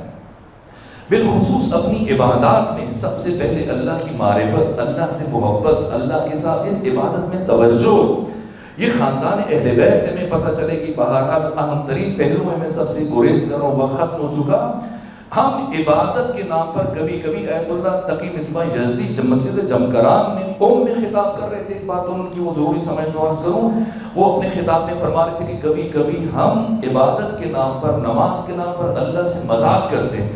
بالخصوص اپنی عبادات میں سب سے پہلے اللہ کی معرفت، اللہ سے محبت، اللہ کے ساتھ اس عبادت میں توجہ۔ یہ خاندان اہل بیت سے میں پتہ چلے کہ بہرحال اہم ترین پہلو میں سب سے گریز کروں، وقت ختم ہو چکا۔ ہم عبادت کے نام پر کبھی کبھی آیت اللہ تقی مصباح یزدی مسجد جمکران میں قوم میں خطاب کر رہے تھے، ایک بات ان کی وہ ضروری سمجھنا عرض کروں، وہ اپنے خطاب میں فرما رہے تھے کہ کبھی کبھی ہم عبادت کے نام پر، نماز کے نام پر اللہ سے مذاق کرتے ہیں،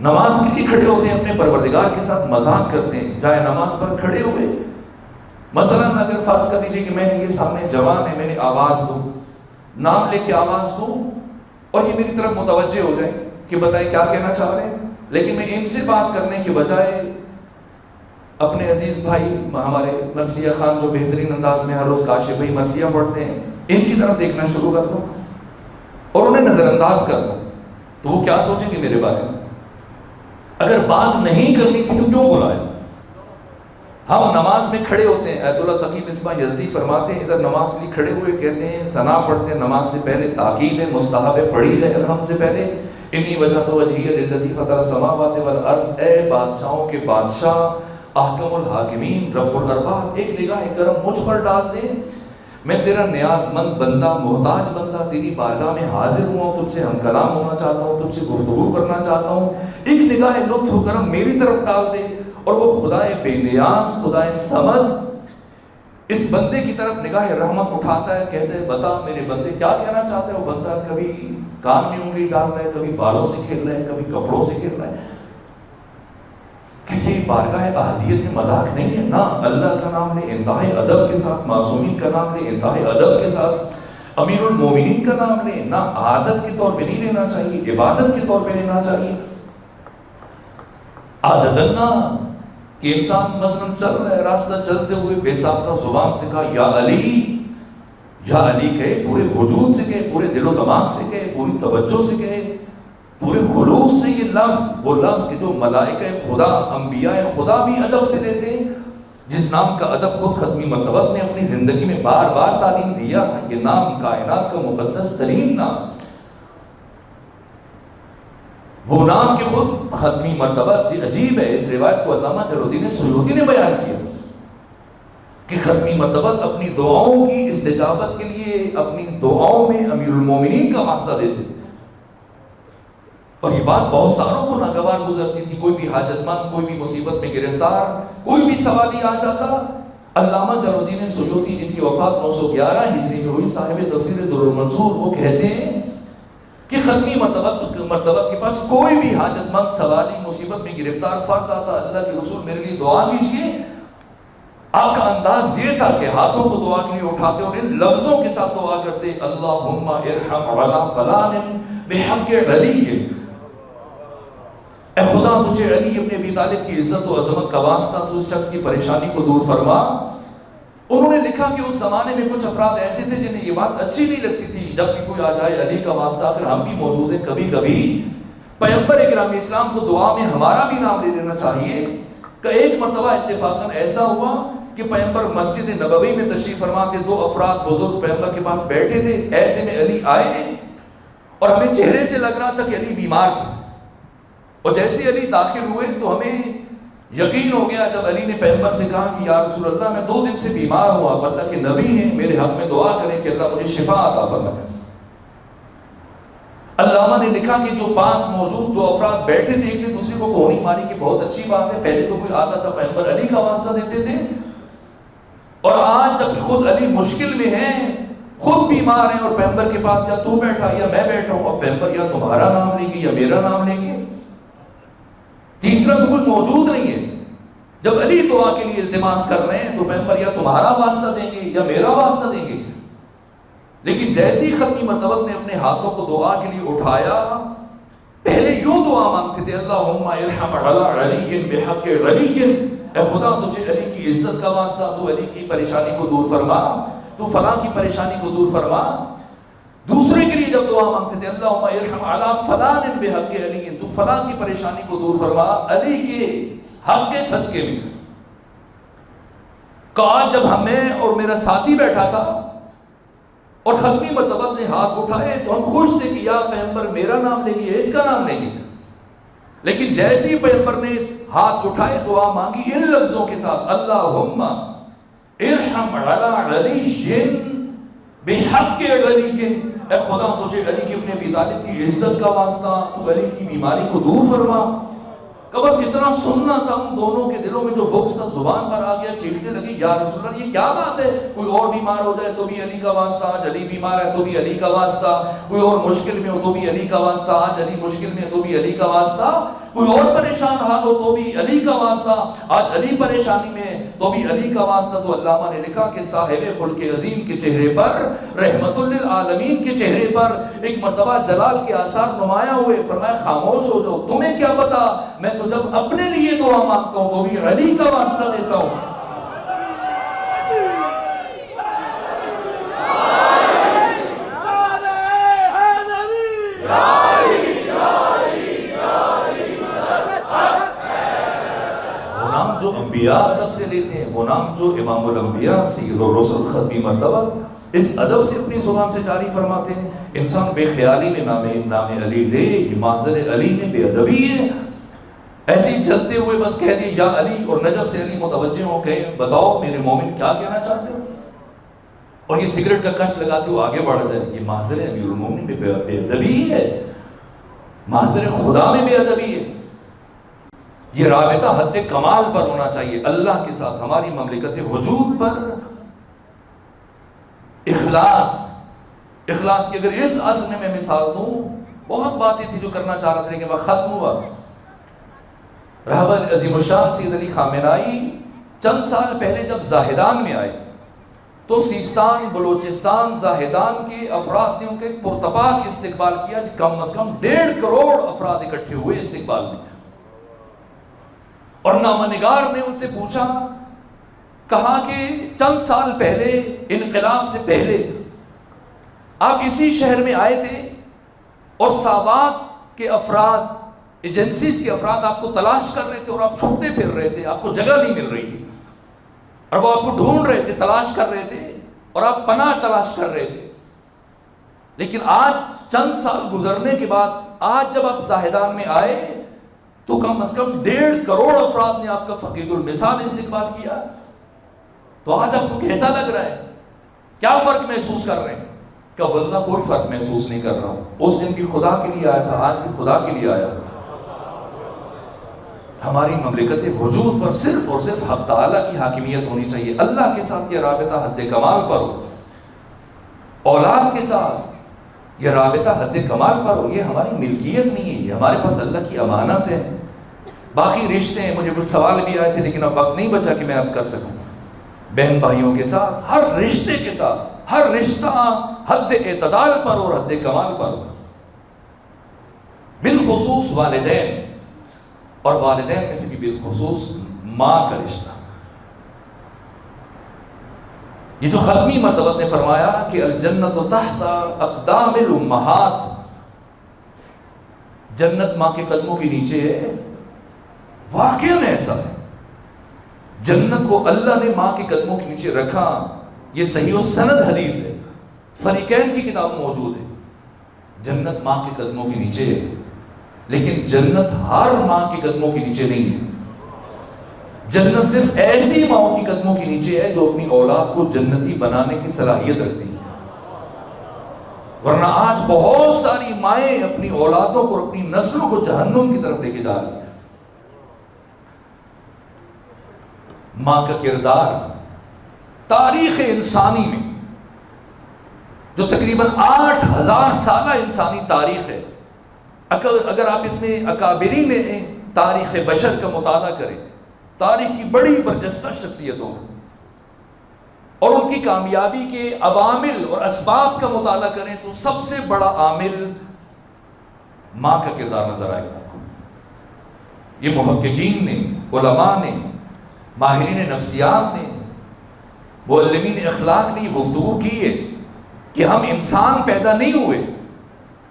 نماز کے لیے کھڑے ہوتے ہیں، اپنے پروردگار کے ساتھ مذاق کرتے ہیں، جائے نماز پر کھڑے ہوئے، مثلا اگر فرض کر لیجئے کہ میں نے یہ سامنے جوان ہے، میں نے آواز دوں، نام لے کے آواز دوں اور یہ میری طرف متوجہ ہو جائیں کہ بتائیں کیا کہنا چاہ رہے ہیں، لیکن میں ان سے بات کرنے کے بجائے اپنے عزیز بھائی ہمارے مرثیہ خان جو بہترین انداز میں ہر روز کاشف بھائی مرثیہ پڑھتے ہیں، ان کی طرف دیکھنا شروع کر دوں اور انہیں نظر انداز کر دوں، تو وہ کیا سوچیں گے میرے بارے میں؟ اگر بات نہیں کرنی تھی تو کیوں بلایا؟ ہم نماز میں کھڑے ہوتے ہیں، آیت اللہ تقی مصباح یزدی فرماتے ہیں ادھر نماز کے لیے کھڑے ہوئے کہتے ہیں ثنا پڑھتے ہیں نماز سے پہلے، تاکید ہے، مستحب ہے، پڑھی جائے الحمد سے پہلے، انی وجہت وجہی للذی فطر السماوات والارض، اے بادشاہوں کے بادشاہ، احکم الحاکمین، رب الارباب، ایک نگاہ کرم مجھ پر ڈال دے، میں تیرا نیاز مند بندہ، محتاج بندہ تیری بارگاہ میں حاضر ہوا ہوں، تجھ سے ہم کلام ہونا چاہتا ہوں، تجھ سے گفتگو کرنا چاہتا ہوں، ایک نگاہ لطف و کرم میری طرف ڈال دے۔ اور وہ خدائے بے نیاز، خدائے صمد اس بندے کی طرف نگاہ رحمت اٹھاتا ہے، کہتے ہیں بتا میرے بندے کیا کہنا چاہتے ہیں۔ وہ بندہ کبھی کان میں انگلی ڈال رہا ہے، کبھی بالوں سے کھیل رہا ہے، کبھی کپڑوں سے کھیل رہا ہے، کہ یہ بارگاہ احدیت میں مذاق نہیں ہے، نہ اللہ کا نام لے انتہائی ادب کے ساتھ، معصومین کا نام لے انتہائی ادب کے ساتھ، امیر المومنین کا نام لے، نہ عادت کے طور پہ نہیں لینا چاہیے، عبادت کے طور پہ لینا چاہیے۔ عادتاً نہ کہ انسان مثلا چل رہا ہے، راستہ چلتے ہوئے بے ساختہ زبان سے کہا یا علی، یا علی کہے، پورے وجود سے کہے، پورے دل و دماغ سے کہے، پوری توجہ سے کہے، پورے خلوص سے یہ لفظ، وہ لفظ کہ جو ملائکہ خدا، انبیاء خدا بھی ادب سے لیتے ہیں، جس نام کا ادب خود ختمی مرتبہ نے اپنی زندگی میں بار بار تعلیم دیا، یہ نام کائنات کا مقدس ترین نام، وہ نام کہ خود ختمی مرتبہ عجیب ہے۔ اس روایت کو علامہ جلالالدین سیوطی نے بیان کیا کہ ختمی مرتبہ اپنی دعاؤں کی استجابت کے لیے اپنی دعاؤں میں امیر المومنین کا واسطہ دیتے تھے، اور یہ بات بہت ساروں کو ناگوار گزرتی تھی، کوئی بھی حاجت مند، کوئی بھی مصیبت میں گرفتار، کوئی بھی سوالی آ جاتا، علامہ جلالالدین سیوطی جن کی وفات 911 ہجری میں ہوئی، صاحب تفسیر در المنصور، وہ کہتے ہیں کہ ختمی مرتبہ کے پاس کوئی بھی حاجت مند، سوالی، مصیبت میں گرفتار فرد آتا، اللہ کے رسول میرے لیے دعا کیجئے، آپ کا انداز یہ تھا کہ ہاتھوں کو دعا کے لیے اٹھاتے اور ان لفظوں کے ساتھ دعا کرتے، اللہم ارحم علی فلان بحق علی، اے خدا تجھے علی ابن ابی طالب کی عزت و عظمت کا واسطہ تو اس شخص کی پریشانی کو دور فرما۔ انہوں نے لکھا کہ اس زمانے میں کچھ افراد ایسے تھے جنہیں یہ بات اچھی نہیں لگتی تھی، جب بھی کوئی آ جائے علی کا واسطہ، پھر ہم بھی موجود ہیں، کبھی کبھی پیغمبر اکرام اسلام کو دعا میں ہمارا بھی نام لے لینا چاہیے۔ کہ ایک مرتبہ اتفاقاً ایسا ہوا کہ پیغمبر مسجد نبوی میں تشریف فرما تھے، دو افراد بزرگ پیغمبر کے پاس بیٹھے تھے، ایسے میں علی آئے اور ہمیں چہرے سے لگ رہا تھا کہ علی بیمار تھے، اور جیسے علی داخل ہوئے تو ہمیں یقین ہو گیا جب علی نے پیغمبر سے کہا کہ یا رسول اللہ میں 2 دن سے بیمار ہوں، آپ اللہ کے نبی ہیں، میرے حق میں دعا کریں کہ اللہ مجھے شفا عطا فرمائے۔ علامہ نے لکھا کہ جو پاس موجود 2 افراد بیٹھے تھے، ایک نے دوسرے کو کوہنی ماری کہ بہت اچھی بات ہے، پہلے تو کوئی آتا تھا پیغمبر علی کا واسطہ دیتے تھے، اور آج جب خود علی مشکل میں ہیں، خود بیمار ہیں، اور پیغمبر کے پاس یا تو بیٹھا یا میں بیٹھا ہوں، اور پیغمبر یا تمہارا نام لیں گے یا میرا نام لیں گے، تیسرا تو کوئی موجود نہیں ہے۔ جب علی دعا کے لیے التماس کر رہے ہیں تو پیغمبر یا تمہارا واسطہ دیں گے یا میرا واسطہ دیں گے، لیکن جیسی ختمی مرتبہ نے اپنے ہاتھوں کو دعا کے لیے اٹھایا، پہلے یوں دعا مانگتے تھے، اللہم ارحم علی علی بحق علی، اے خدا تجھے علی کی عزت کا واسطہ، تو علی کی پریشانی کو دور فرما، تو فلاں کی پریشانی کو دور فرما۔ دوسرے کے لیے جب دعا مانگتے تھے، اللہم ارحم علی فلان بحق علی، تو فلاں کی پریشانی کو دور فرما علی کے حق کے صدقے میں۔ کہا جب ہمیں اور میرا ساتھی بیٹھا تھا اور ختمی مرتبہ نے ہاتھ اٹھائے تو ہم خوش تھے کہ یا پیغمبر میرا نام لیں گے، اس کا نام لیں گے، لیکن جیسے ہی پیغمبر نے ہاتھ اٹھائے دعا مانگی ان لفظوں کے ساتھ، اللہم ارحم علی علی بحق علی، اے خدا تجھے علی ابن ابی طالب کی عزت کا واسطہ تو علی کی بیماری کو دور فرما۔ کہ بس اتنا سننا تھا، ان دونوں کے دلوں میں جو بغض تھا زبان پر آ گیا، چیخنے لگی یا رسول اللہ یہ کیا بات ہے، کوئی اور بیمار ہو جائے تو بھی علی کا واسطہ، آج علی بیمار ہے تو بھی علی کا واسطہ، کوئی اور مشکل میں ہو تو بھی علی کا واسطہ، آج علی مشکل میں تو بھی علی کا واسطہ، کوئی اور پریشان حال ہو تو بھی علی کا واسطہ، آج علی پریشانی میں تو بھی علی کا واسطہ۔ تو علامہ نے لکھا کہ صاحب خلق عظیم کے چہرے پر، رحمت للعالمین کے چہرے پر ایک مرتبہ جلال کے آثار نمایاں ہوئے، فرمایا خاموش ہو جاؤ، تمہیں کیا پتا، میں تو جب اپنے لیے دعا مانگتا ہوں تو بھی علی کا واسطہ دیتا ہوں۔ جو انبیاء ادب سے لیتے ہیں، وہ نام جو امام الانبیاء سید الرسل ختمی مرتبہ اس ادب سے اپنی زبان سے جاری فرماتے ہیں. انسان بے خیالی میں نام علی لے، یہ محضر علی میں بے ادبی ہے. ایسے ہی چلتے ہوئے بس کہہ دیے یا علی، اور نجف سے علی متوجہ ہو گئے، بتاؤ میرے مومن کیا کہنا چاہتے ہو، اور یہ سگریٹ کا کش لگاتے ہوئے آگے بڑھ جائے. یہ محضر امیر المومنین میں بے ادبی ہے، محضر خدا میں بے ادبی ہے. یہ رابطہ حد کمال پر ہونا چاہیے اللہ کے ساتھ، ہماری مملکت وجود پر. اخلاص کی اگر اس اصل میں مثال دوں، بہت باتیں تھی جو کرنا چاہ رہا تھا لیکن وقت ختم ہوا. رہبر عظیم الشان سید علی خامنہئی چند سال پہلے جب زاہدان میں آئے تو سیستان، بلوچستان، زاہدان کے افراد نے ان کے پرتپاک استقبال کیا. کم از کم 1.5 کروڑ افراد اکٹھے ہوئے استقبال میں. اور نامہ نگار نے ان سے پوچھا، کہا کہ چند سال پہلے، انقلاب سے پہلے آپ اسی شہر میں آئے تھے اور ساواک کے افراد، ایجنسیز کے افراد آپ کو تلاش کر رہے تھے اور آپ چھپتے پھر رہے تھے، آپ کو جگہ نہیں مل رہی تھی اور وہ آپ کو ڈھونڈ رہے تھے، تلاش کر رہے تھے اور آپ پناہ تلاش کر رہے تھے. لیکن آج چند سال گزرنے کے بعد آج جب آپ زاہدان میں آئے تو کم از کم 1.5 کروڑ افراد نے آپ کا فقید المثال استقبال کیا. تو آج آپ کو کیسا لگ رہا ہے؟ کیا فرق محسوس کر رہے ہیں؟ کہ واللہ کوئی فرق محسوس نہیں کر رہا ہوں. اس دن بھی خدا کے لیے آیا تھا، آج بھی خدا کے لیے آیا. ہماری مملکت وجود پر صرف اور صرف حق تعالیٰ کی حاکمیت ہونی چاہیے. اللہ کے ساتھ یہ رابطہ حد کمال پر ہو، اولاد کے ساتھ یہ رابطہ حد کمال پر ہو. یہ ہماری ملکیت نہیں ہے، یہ ہمارے پاس اللہ کی امانت ہے. باقی رشتے ہیں، مجھے کچھ سوال بھی آئے تھے لیکن اب وقت نہیں بچا کہ میں عرض کر سکوں. بہن بھائیوں کے ساتھ، ہر رشتے کے ساتھ، ہر رشتہ حد اعتدال پر اور حد کمال پر، بالخصوص والدین، اور والدین میں سے بھی بالخصوص ماں کا رشتہ. یہ جو ختمی مرتبہ نے فرمایا کہ الجنت تحت اقدام الامہات، جنت ماں کے قدموں کے نیچے ہے. واقعاً ایسا ہے، جنت کو اللہ نے ماں کے قدموں کے نیچے رکھا. یہ صحیح و سند حدیث ہے، فریقین کی کتاب موجود ہے. جنت ماں کے قدموں کے نیچے ہے، لیکن جنت ہر ماں کے قدموں کے نیچے نہیں ہے. جنت صرف ایسی ماں کی قدموں کے نیچے ہے جو اپنی اولاد کو جنتی بنانے کی صلاحیت رکھتی ہیں. ورنہ آج بہت ساری مائیں اپنی اولادوں کو اور اپنی نسلوں کو جہنم کی طرف لے کے جا رہی ہیں. ماں کا کردار تاریخ انسانی میں، جو تقریباً 8,000 سالہ انسانی تاریخ ہے، اگر آپ اس میں اکابرین تاریخ بشر کا مطالعہ کریں، تاریخ کی بڑی برجستہ شخصیتوں کا، اور ان کی کامیابی کے عوامل اور اسباب کا مطالعہ کریں تو سب سے بڑا عامل ماں کا کردار نظر آئے گا آپ کو. یہ محققین نے، علماء نے، ماہرین نفسیات نے، معلمین اخلاق نے یہ گفتگو کی ہے کہ ہم انسان پیدا نہیں ہوئے،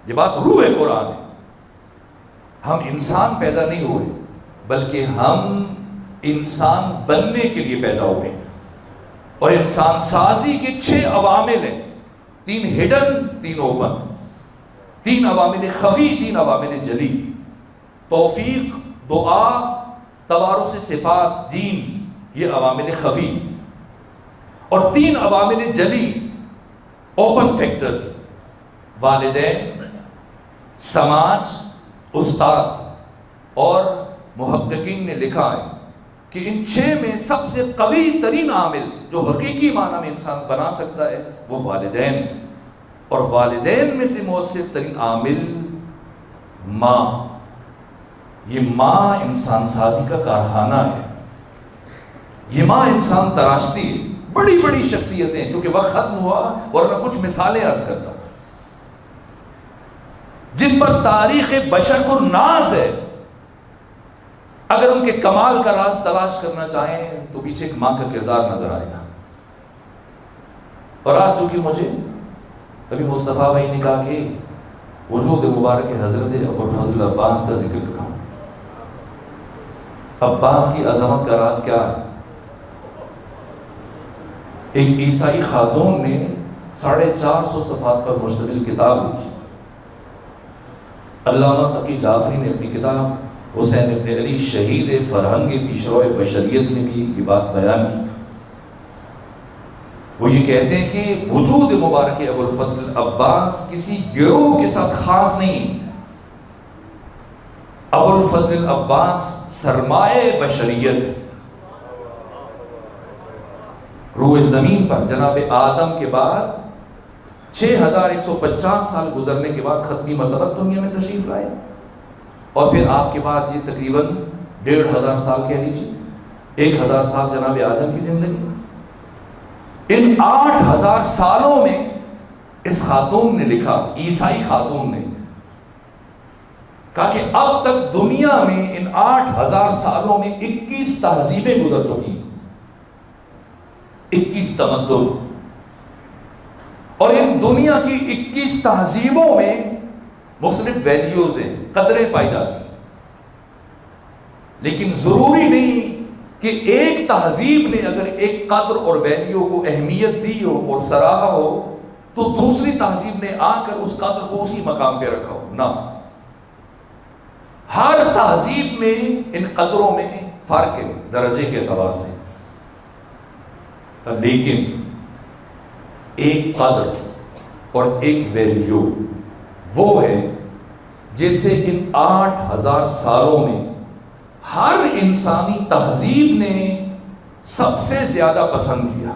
یہ بات روح قرآن ہے، ہم انسان پیدا نہیں ہوئے بلکہ ہم انسان بننے کے لیے پیدا ہوئے. اور انسان سازی کے 6 عوامل ہیں، 3 ہڈن، 3 اوپن، 3 عوامل خفی، 3 عوامل جلی. توفیق، دعا، توارث صفات، جینز، یہ عوامل خفی. اور 3 عوامل جلی، اوپن فیکٹرز، والدین، سماج، استاد. اور محققین نے لکھا ہے کہ ان 6 میں سب سے قوی ترین عامل جو حقیقی معنی میں انسان بنا سکتا ہے وہ والدین. اور والدین میں سے مؤثر ترین عامل ماں. یہ ماں انسان سازی کا کارخانہ ہے. یہ ماں انسان تراشتی ہے. بڑی بڑی شخصیتیں، چونکہ وقت ختم ہوا ورنہ کچھ مثالیں عرض کرتا جن پر تاریخ بشر کو ناز ہے. اگر ان کے کمال کا راز تلاش کرنا چاہیں تو پیچھے ایک ماں کا کردار نظر آئے گا. اور آج چونکہ مجھے ابھی مصطفیٰ بھائی نے کہا کہ وجود مبارک حضرت ابوالفضل عباس کا ذکر کروں، عباس کی عظمت کا راز کیا ہے؟ ایک عیسائی خاتون نے 450 صفحات پر مشتمل کتاب لکھی. علامہ تقی جعفری نے اپنی کتاب حسین ابن علی شہید فرہنگ پیشرو بشریت میں بھی یہ بات بیان کی. وہ یہ کہتے ہیں کہ وجود مبارک ابو الفضل عباس کسی گروہ کے ساتھ خاص نہیں. ابو الفضل عباس سرمائے بشریت. روح زمین پر جناب آدم کے بعد 6150 سال گزرنے کے بعد ختمی مرتبہ دنیا میں تشریف لائے، اور پھر آپ کے بعد یہ تقریباً 1500 سال کہہ لیجیے، 1000 سال جناب آدم کی زندگی. ان 8000 سالوں میں اس خاتون نے لکھا، عیسائی خاتون نے کہا کہ اب تک دنیا میں ان 8000 سالوں میں 21 تہذیبیں گزر چکی ہیں، 21 تمدن. اور ان دنیا کی 21 تہذیبوں میں مختلف ویلیوز ہیں، قدریں پائی جاتی ہیں. لیکن ضروری نہیں کہ ایک تہذیب نے اگر ایک قدر اور ویلیو کو اہمیت دی ہو اور سراہا ہو تو دوسری تہذیب نے آ کر اس قدر کو اسی مقام پہ رکھا ہو. نہ، ہر تہذیب میں ان قدروں میں فرق ہے درجے کے اعتبار سے. لیکن ایک قدر اور ایک ویلیو وہ ہے جسے ان 8000 سالوں میں ہر انسانی تہذیب نے سب سے زیادہ پسند کیا،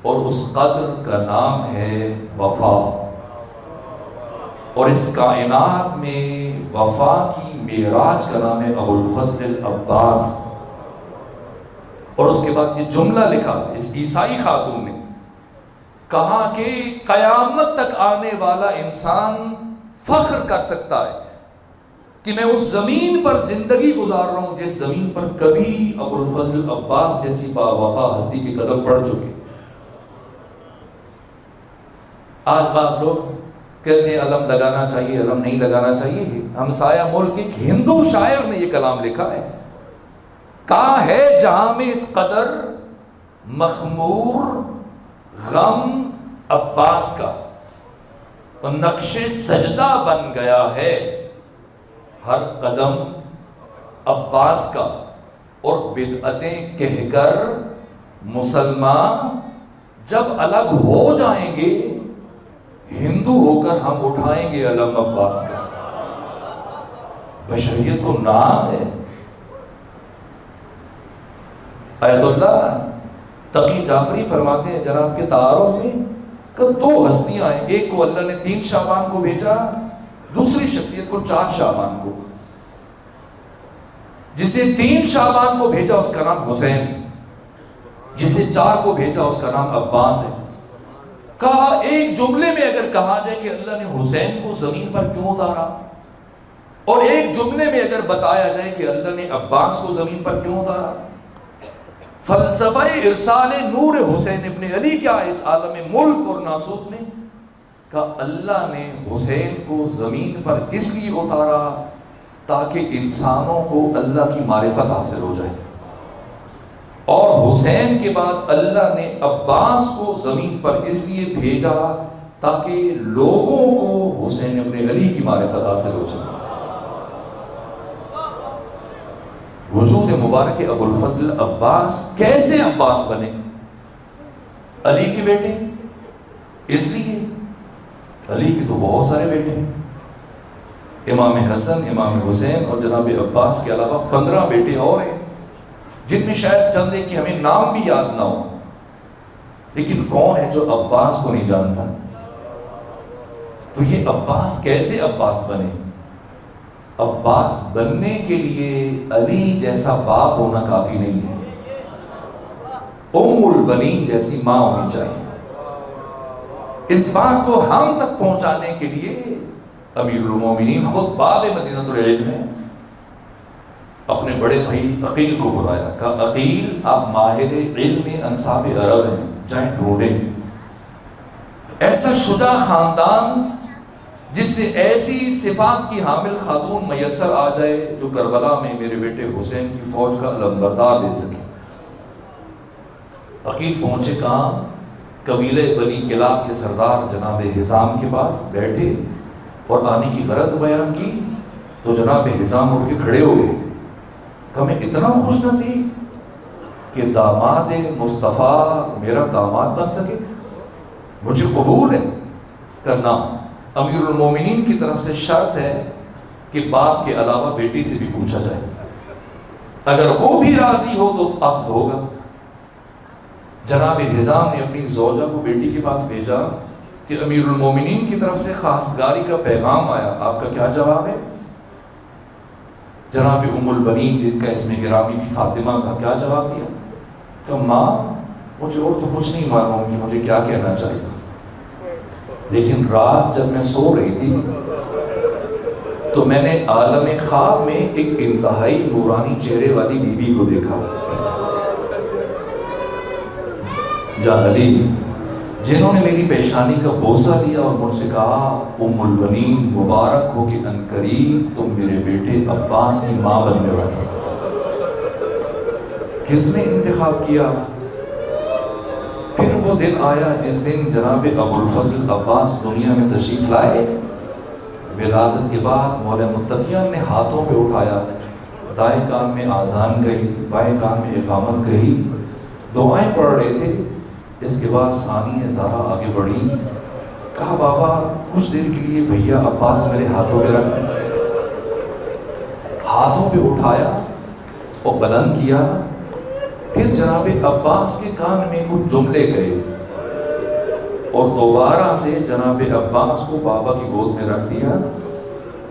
اور اس قدر کا نام ہے وفا. اور اس کائنات میں وفا کی معراج کا نام ہے ابو الفضل عباس. اور اس کے بعد یہ جملہ لکھا اس عیسائی خاتون نے، کہا کہ قیامت تک آنے والا انسان فخر کر سکتا ہے کہ میں اس زمین پر زندگی گزار رہا ہوں جس زمین پر کبھی ابو الفضل عباس جیسی با وفا ہستی کے قدم پڑ چکے. آج بعض لوگ کہتے ہیں علم لگانا چاہیے، علم نہیں لگانا چاہیے. ہمسایہ ملک ایک ہندو شاعر نے یہ کلام لکھا ہے، کہا ہے جہاں میں اس قدر مخمور غم عباس کا اور نقش سجدہ بن گیا ہے ہر قدم عباس کا. اور بدعتیں کہہ کر مسلمان جب الگ ہو جائیں گے ہندو ہو کر ہم اٹھائیں گے علم عباس کا. بشریت کو ناز ہے. آیت اللہ تقی جعفری فرماتے ہیں جناب کے تعارف میں کہ 2 ہستیاں ہیں، ایک کو اللہ نے 3 شعبان کو بھیجا، دوسری شخصیت کو 4 شعبان کو. جسے 3 شعبان کو بھیجا اس کا نام حسین، جسے 4 کو بھیجا اس کا نام عباس ہے. کہا ایک جملے میں اگر کہا جائے کہ اللہ نے حسین کو زمین پر کیوں اتارا، اور ایک جملے میں اگر بتایا جائے کہ اللہ نے عباس کو زمین پر کیوں اتارا، فلسفہ ارسال نور حسین ابن علی کیا ہے اس عالم ملک اور ناسوت میں؟ کہ اللہ نے حسین کو زمین پر اس لیے اتارا تاکہ انسانوں کو اللہ کی معرفت حاصل ہو جائے. اور حسین کے بعد اللہ نے عباس کو زمین پر اس لیے بھیجا تاکہ لوگوں کو حسین ابن علی کی معرفت حاصل ہو جائے. وجود مبارک ابو الفضل عباس کیسے عباس بنے؟ علی کے بیٹے اس لیے، علی کے تو بہت سارے بیٹے ہیں، امام حسن، امام حسین اور جناب عباس کے علاوہ 15 بیٹے اور ہیں جن میں شاید چند ایک کہ ہمیں نام بھی یاد نہ ہو. لیکن کون ہے جو عباس کو نہیں جانتا؟ تو یہ عباس کیسے عباس بنے؟ عباس بننے کے لیے علی جیسا باپ ہونا کافی نہیں ہے، ام البنین جیسی ماں ہونی چاہیے. اس بات کو ہم تک پہنچانے کے لیے امیر المومنین خود باب مدینہ العلم میں اپنے بڑے بھائی عقیل کو بلایا، کہا عقیل آپ ماہر علم انصاف عرب ہیں، جائیں ڈھونڈیں ایسا شجاع خاندان جس سے ایسی صفات کی حامل خاتون میسر آ جائے جو کربلا میں میرے بیٹے حسین کی فوج کا علمبردار لے سکے۔ عقیل پہنچے کہاں؟ قبیلے بنی کلاب کے سردار جناب حزام کے پاس بیٹھے اور آنے کی غرض بیان کی تو جناب حزام اٹھ کے کھڑے ہو گئے۔ کہ میں اتنا خوش نصیب کہ داماد مصطفیٰ میرا داماد بن سکے، مجھے قبول ہے۔ کہ نہ، امیر المومنین کی طرف سے شرط ہے کہ باپ کے علاوہ بیٹی سے بھی پوچھا جائے، اگر وہ بھی راضی ہو تو عقد ہوگا۔ جناب حزام نے اپنی زوجہ کو بیٹی کے پاس بھیجا کہ امیر المومنین کی طرف سے خواستگاری کا پیغام آیا، آپ کا کیا جواب ہے؟ جناب ام البنین جن کا اسم گرامی بھی فاطمہ تھا، کیا جواب دیا؟ کہ ماں مجھے اور تو کچھ نہیں معلوم کہ مجھے کیا کہنا چاہیے، لیکن رات جب میں سو رہی تھی تو میں نے عالم خواب میں ایک انتہائی نورانی چہرے والی بیوی کو دیکھا، یا علی، جنہوں نے میری پیشانی کا بوسہ لیا اور مجھ سے کہا ام البنین مبارک ہو کہ عنقریب تم میرے بیٹے عباس کی ماں بننے والی۔ کس نے انتخاب کیا؟ پھر وہ دن آیا جس دن جناب ابو الفضل عباس دنیا میں تشریف لائے۔ ولادت کے بعد مولا متقیان نے ہاتھوں پہ اٹھایا، دائیں کان میں آذان کہی، بائیں کان میں اقامت کہی، دعائیں پڑھ رہے تھے۔ اس کے بعد ثانی زہرا آگے بڑھی، کہا بابا کچھ دیر کے لیے بھیا عباس میرے ہاتھوں پہ رکھ۔ ہاتھوں پہ اٹھایا اور بلند کیا، پھر جناب عباس کے کان میں کچھ جملے گئے اور دوبارہ سے جناب عباس کو بابا کی گود میں رکھ دیا۔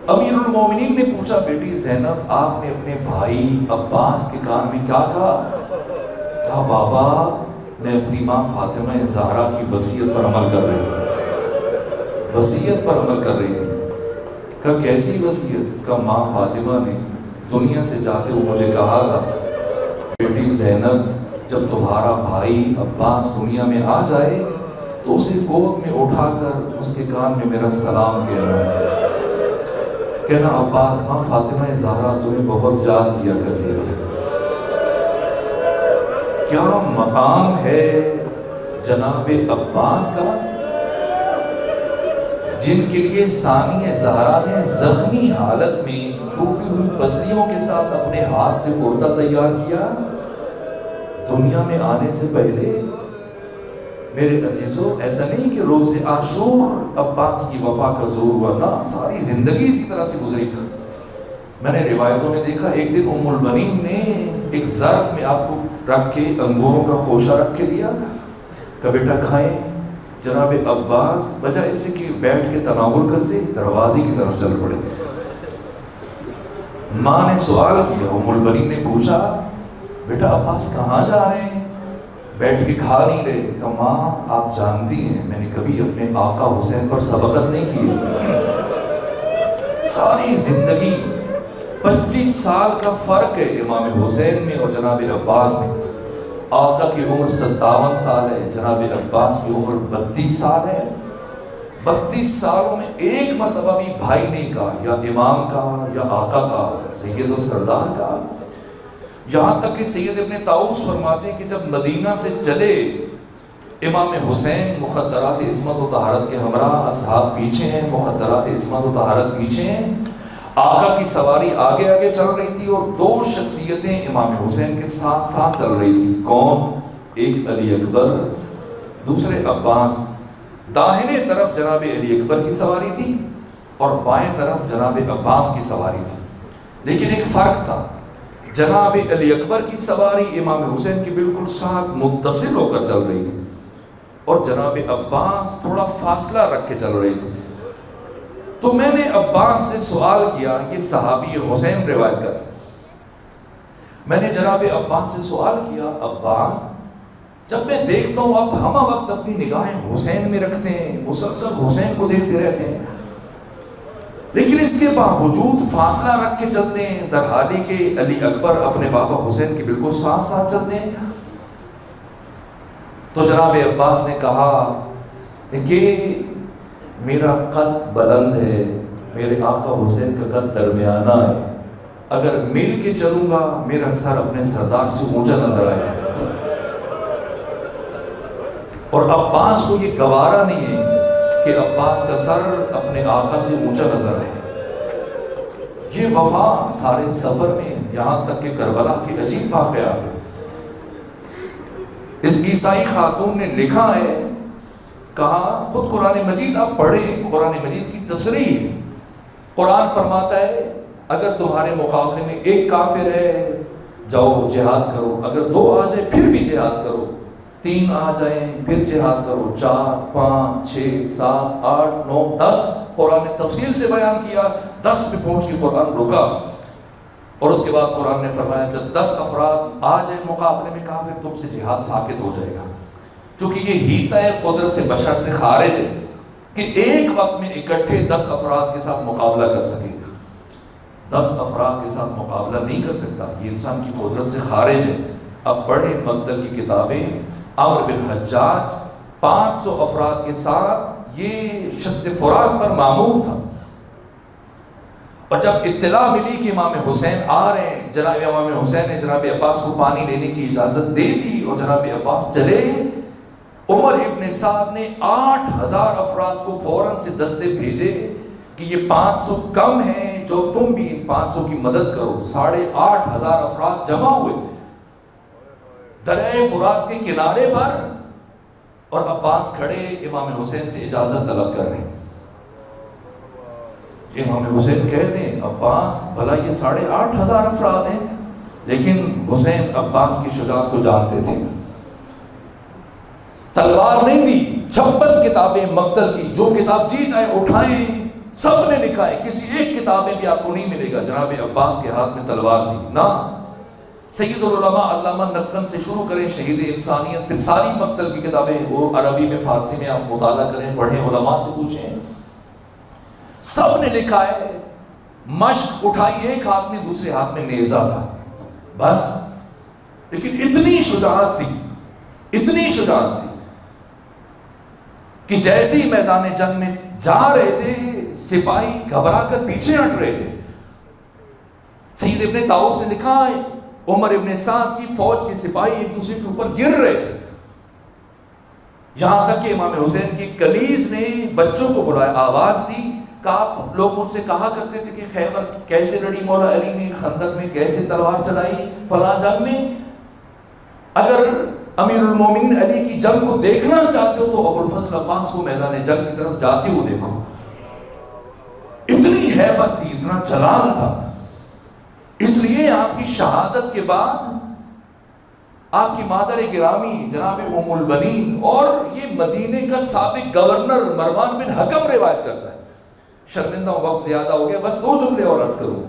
امیر المومنین نے پوچھا بیٹی زینب آپ نے اپنے بھائی عباس کے کان میں کیا کہا؟ کہا بابا میں اپنی ماں فاطمہ زہرا کی وصیت پر عمل کر رہی تھی، وصیت پر عمل کر رہی تھی۔ کہ کیسی وصیت؟ کہ ماں فاطمہ نے دنیا سے جاتے ہوئے مجھے کہا تھا بیٹی زینب جب تمہارا بھائی عباس دنیا میں آ جائے تو اسے گود میں اٹھا کر اس کے کان میں میرا سلام کہنا عباس ماں فاطمہ زہرا تمہیں بہت یاد کیا کرتی تھی۔ کیا مقام ہے جناب عباس کا، جن کے لیے ثانی زہرا نے زخمی حالت میں ٹوٹی ہوئی پسلیوں کے ساتھ اپنے ہاتھ سے کرتا تیار کیا۔ دنیا میں آنے سے پہلے میرے عزیزوں ایسا نہیں کہ روز عاشور عباس کی وفا کا زور ہوا، نہ ساری زندگی اسی طرح سے گزری۔ میں نے روایتوں میں دیکھا ایک دن ام البنین نے ایک ظرف میں آپ کو رکھ کے انگوروں کا خوشہ رکھ کے دیا کہ بیٹا کھائیں۔ جناب عباس بجائے اس سے کہ بیٹھ کے تناول کرتے دروازے کی طرف چل پڑے۔ ماں نے سوال کیا، ام البنین نے پوچھا بیٹا عباس کہاں جا رہے ہیں؟ بیٹھ کے کھا نہیں رہے۔ کہ ماں آپ جانتی ہیں میں نے کبھی اپنے آقا حسین پر سبقت نہیں کی، ساری زندگی 25 سال کا فرق ہے امام حسین میں اور جناب عباس میں۔ آقا کی عمر 57 سال ہے، جناب عباس کی عمر 32 سال ہے۔ 32 سالوں میں ایک مرتبہ بھی بھائی نے کہا، یا امام کا یا آقا کا، سید و سردار کا۔ یہاں تک کہ سید ابن طاؤس فرماتے ہیں کہ جب مدینہ سے چلے امام حسین مخدرات عصمت و طہارت کے ہمراہ، اصحاب پیچھے ہیں، مخدرات عصمت و طہارت پیچھے ہیں، آقا کی سواری آگے آگے چل رہی تھی اور دو شخصیتیں امام حسین کے ساتھ ساتھ چل رہی تھی۔ کون؟ ایک علی اکبر، دوسرے عباس۔ داہنے طرف جناب علی اکبر کی سواری تھی اور بائیں طرف جناب عباس کی سواری تھی، لیکن ایک فرق تھا، جناب علی اکبر کی سواری امام حسین کی بالکل ساتھ متصل ہو کر چل رہی تھی اور جناب عباس تھوڑا فاصلہ رکھ کے چل رہی تھی۔ تو میں نے عباس سے سوال کیا، یہ صحابی حسین روایت کر، میں نے جناب عباس سے سوال کیا عباس جب میں دیکھتا ہوں آپ ہمہ وقت اپنی نگاہیں حسین میں رکھتے ہیں، مسلسل حسین کو دیکھتے رہتے ہیں، لیکن اس کے باوجود فاصلہ رکھ کے چلتے ہیں، در حالی کہ علی اکبر اپنے بابا حسین کے بالکل ساتھ ساتھ چلتے ہیں۔ تو جناب عباس نے کہا کہ میرا قد بلند ہے، میرے آقا حسین کا قد درمیانہ ہے، اگر مل کے چلوں گا میرا سر اپنے سردار سے اونچا نظر آئے گا۔ اور عباس کو یہ گوارا نہیں ہے کہ عباس کا سر اپنے آقا سے اونچا نظر آئے۔ یہ وفا سارے سفر میں، یہاں تک کہ کربلا کے عجیب واقعات ہیں۔ اس عیسائی خاتون نے لکھا ہے، کہا خود قرآن مجید آپ پڑھیں، قرآن مجید کی تصریح ہے۔ قرآن فرماتا ہے اگر تمہارے مقابلے میں ایک کافر ہے جاؤ جہاد کرو، اگر 2 آ جائے پھر بھی جہاد کرو، 3 آ جائیں پھر جہاد کرو، 4 5 6 7 8 9 10، قرآن نے تفصیل سے بیان کیا، 10 پہ پہنچ کے قرآن رکا، اور اس کے بعد قرآن نے فرمایا جب 10 افراد آ جائے مقابلے میں کافر تم سے جہاد ثابت ہو جائے گا، چونکہ یہ ہیتا ہے قدرت بشر سے خارج ہے کہ ایک وقت میں اکٹھے 10 افراد کے ساتھ مقابلہ کر سکے گا۔ 10 افراد کے ساتھ مقابلہ نہیں کر سکتا، یہ انسان کی قدرت سے خارج ہے۔ اب پڑھیں مقتل کی کتابیں، عمرو بن حجاج 500 افراد کے ساتھ یہ شد فرات پر مامور تھا، اور جب اطلاع ملی کہ امام حسین آ رہے ہیں، جناب امام حسین نے جناب عباس کو پانی لینے کی اجازت دے دی اور جناب عباس چلے، عمر ابن سعد نے 8000 افراد کو فوراً سے دستے بھیجے کہ یہ 500 کم ہیں، جو تم بھی ان 500 کی مدد کرو۔ 8500 افراد جمع ہوئے دریائے فرات کے کنارے پر، اور عباس کھڑے امام حسین سے اجازت طلب کر رہے ہیں۔ امام حسین کہہ دیں عباس بھلا یہ 8500 افراد ہیں، لیکن حسین عباس کی شجاعت کو جانتے تھے، تلوار نہیں دی، 56 کتابیں مقتل کی، جو کتاب جی چاہے اٹھائیں، سب نے لکھا ہے، کسی ایک کتابیں بھی آپ کو نہیں ملے گا جناب عباس کے ہاتھ میں تلوار تھی نہ۔ سید العلماء علامہ نقن سے شروع کریں، شہید انسانیت، پھر ساری مقتل کی کتابیں، وہ عربی میں فارسی میں آپ مطالعہ کریں، پڑھیں، علماء سے پوچھیں، سب نے لکھا ہے مشق اٹھائی ایک ہاتھ میں، دوسرے ہاتھ میں نیزہ تھا، بس۔ لیکن اتنی شجاعت تھی، اتنی شجاعت تھی کہ جیسے ہی میدان جنگ میں جا رہے تھے سپاہی گھبرا کر پیچھے ہٹ رہے تھے۔ سید ابن طاؤس نے لکھا ہے عمر ابن سعد کی فوج کے سپاہی ایک دوسرے کے اوپر گر رہے تھے، یہاں تک کہ امام حسین کی کلیز نے بچوں کو بلایا، آواز دی کہ آپ لوگ مجھ سے کہا کرتے تھے کہ خیبر کیسے لڑی مولا علی نے، خندق میں کیسے تلوار چلائی، فلاں جنگ میں، اگر امیر المومنین علی کی جنگ کو دیکھنا چاہتے ہو تو ابوالفضل عباس کو میدان جنگ کی طرف جاتے ہوئے دیکھو۔ اتنی ہیبت تھی، اتنا جلال تھا، اس لیے آپ کی شہادت کے بعد آپ کی مادر گرامی جناب ام البنین اور یہ مدینے کا سابق گورنر مروان بن حکم روایت کرتا ہے، شرمندہ وقت زیادہ ہو گیا، بس 2 جملے اور عرض کروں۔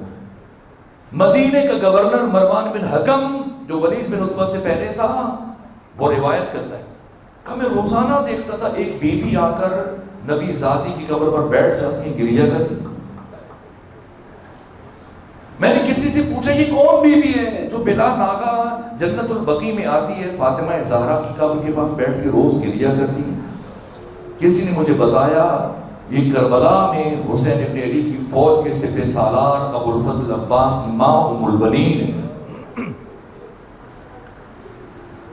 مدینے کا گورنر مروان بن حکم جو ولید بن عتبہ سے پہلے تھا، وہ روایت کرتا ہے کہ میں روزانہ دیکھتا تھا ایک بی بی آ کر نبی زادی کی قبر پر بیٹھ جاتی ہیں، گریہ کرتی۔ میں نے کسی سے پوچھا یہ کون بی بی ہے جو بلا ناغہ جنت البقیع میں آتی ہے، فاطمہ زہرا کی قبر کے پاس بیٹھ کے روز گریہ کرتی ہیں؟ کسی نے مجھے بتایا یہ کربلا میں حسین ابن علی کی فوج کے سپہ سالار ابوالفضل عباس کی ماں ام البنین،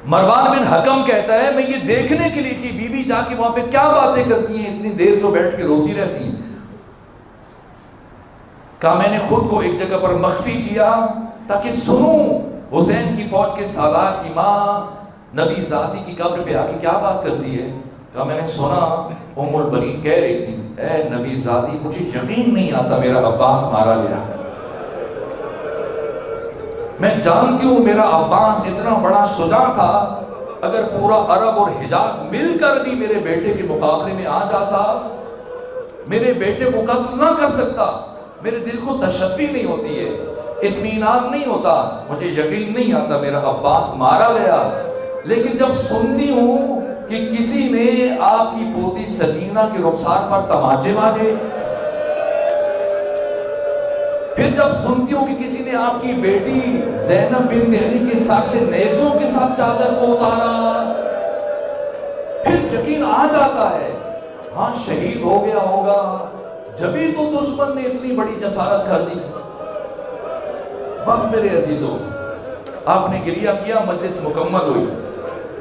مروان بن حکم کہتا ہے میں یہ دیکھنے کے لیے کہ بی بی جا کے وہاں پہ کیا باتیں کرتی ہیں، اتنی دیر جو بیٹھ کے روتی رہتی ہیں، کہا میں نے خود کو ایک جگہ پر مخفی کیا تاکہ سنوں حسین کی فوج کے سالار کی ماں نبی زادی کی قبر پہ آ کے کیا بات کرتی ہے۔ کہا میں نے سنا ام البنین کہہ رہی تھی اے نبی زادی مجھے یقین نہیں آتا میرا عباس مارا گیا، میں جانتی ہوں میرا عباس اتنا بڑا شجاع تھا، اگر پورا عرب اور حجاز مل کر بھی میرے بیٹے کے مقابلے میں آ جاتا میرے بیٹے کو قتل نہ کر سکتا، میرے دل کو تشفی نہیں ہوتی ہے، اطمینان نہیں ہوتا، مجھے یقین نہیں آتا میرا عباس مارا گیا۔ لیکن جب سنتی ہوں کہ کسی نے آپ کی پوتی سکینہ کے رخسار پر تماچے مارے، پھر جب سنتی ہوں کہ کسی نے آپ کی بیٹی زینب بنت علی کے ساتھ سے نیزوں کے ساتھ چادر کو اتارا، پھر یقین آ جاتا ہے ہاں شہید ہو گیا ہوگا، جبھی تو دشمن نے اتنی بڑی جسارت کر دی۔ بس میرے عزیزوں، آپ نے گریہ کیا، مجلس مکمل ہوئی،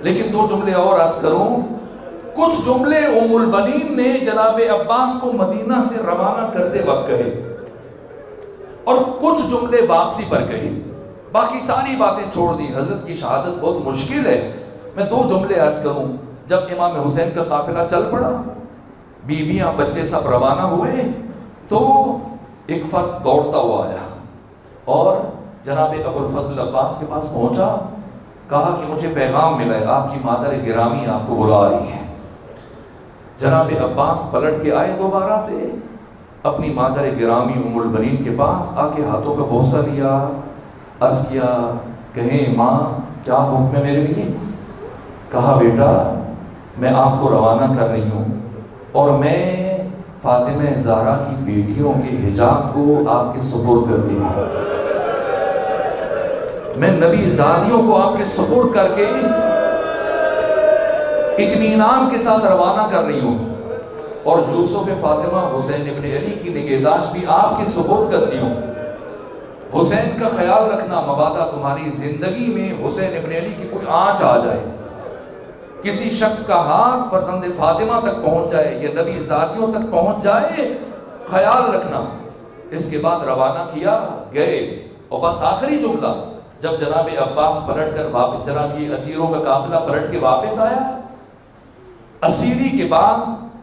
لیکن دو جملے اور عرض کروں۔ کچھ جملے ام البنین نے جناب عباس کو مدینہ سے روانہ کرتے وقت کہے، اور کچھ جملے واپسی پر کہے، باقی ساری باتیں چھوڑ دی۔ حضرت کی شہادت بہت مشکل ہے، میں دو جملے عرض کروں۔ جب امام حسین کا قافلہ چل پڑا، بیویاں بچے سب روانہ ہوئے، تو ایک فرد دوڑتا ہوا آیا اور جناب ابو الفضل عباس کے پاس پہنچا، کہا کہ مجھے پیغام ملا ہے، آپ کی مادر گرامی آپ کو بلا رہی ہے۔ جناب عباس پلٹ کے آئے دوبارہ سے، اپنی مادر گرامی ام البنین کے پاس آ کے ہاتھوں کا بوسہ لیا، عرض کیا، کہیں ماں کیا حکم ہے میرے لیے؟ کہا بیٹا میں آپ کو روانہ کر رہی ہوں، اور میں فاطمہ زہرا کی بیٹیوں کے حجاب کو آپ کے سپرد کرتی ہوں، میں نبی زادیوں کو آپ کے سپرد کر کے اطمینان کے ساتھ روانہ کر رہی ہوں، اور یوسف فاطمہ حسین ابن علی کی نگہداشت بھی آپ کے سپرد کرتی ہوں۔ حسین کا خیال رکھنا، مبادا تمہاری زندگی میں حسین ابن علی کی کوئی آنچ آ جائے، کسی شخص کا ہاتھ فرزند فاطمہ تک پہنچ جائے یا نبی زادیوں تک پہنچ جائے، خیال رکھنا۔ اس کے بعد روانہ کیا، گئے، اور بس آخری جملہ جب جناب عباس پلٹ کر واپس، جناب یہ اسیروں کا قافلہ پلٹ کے واپس آیا، اسیری کے بعد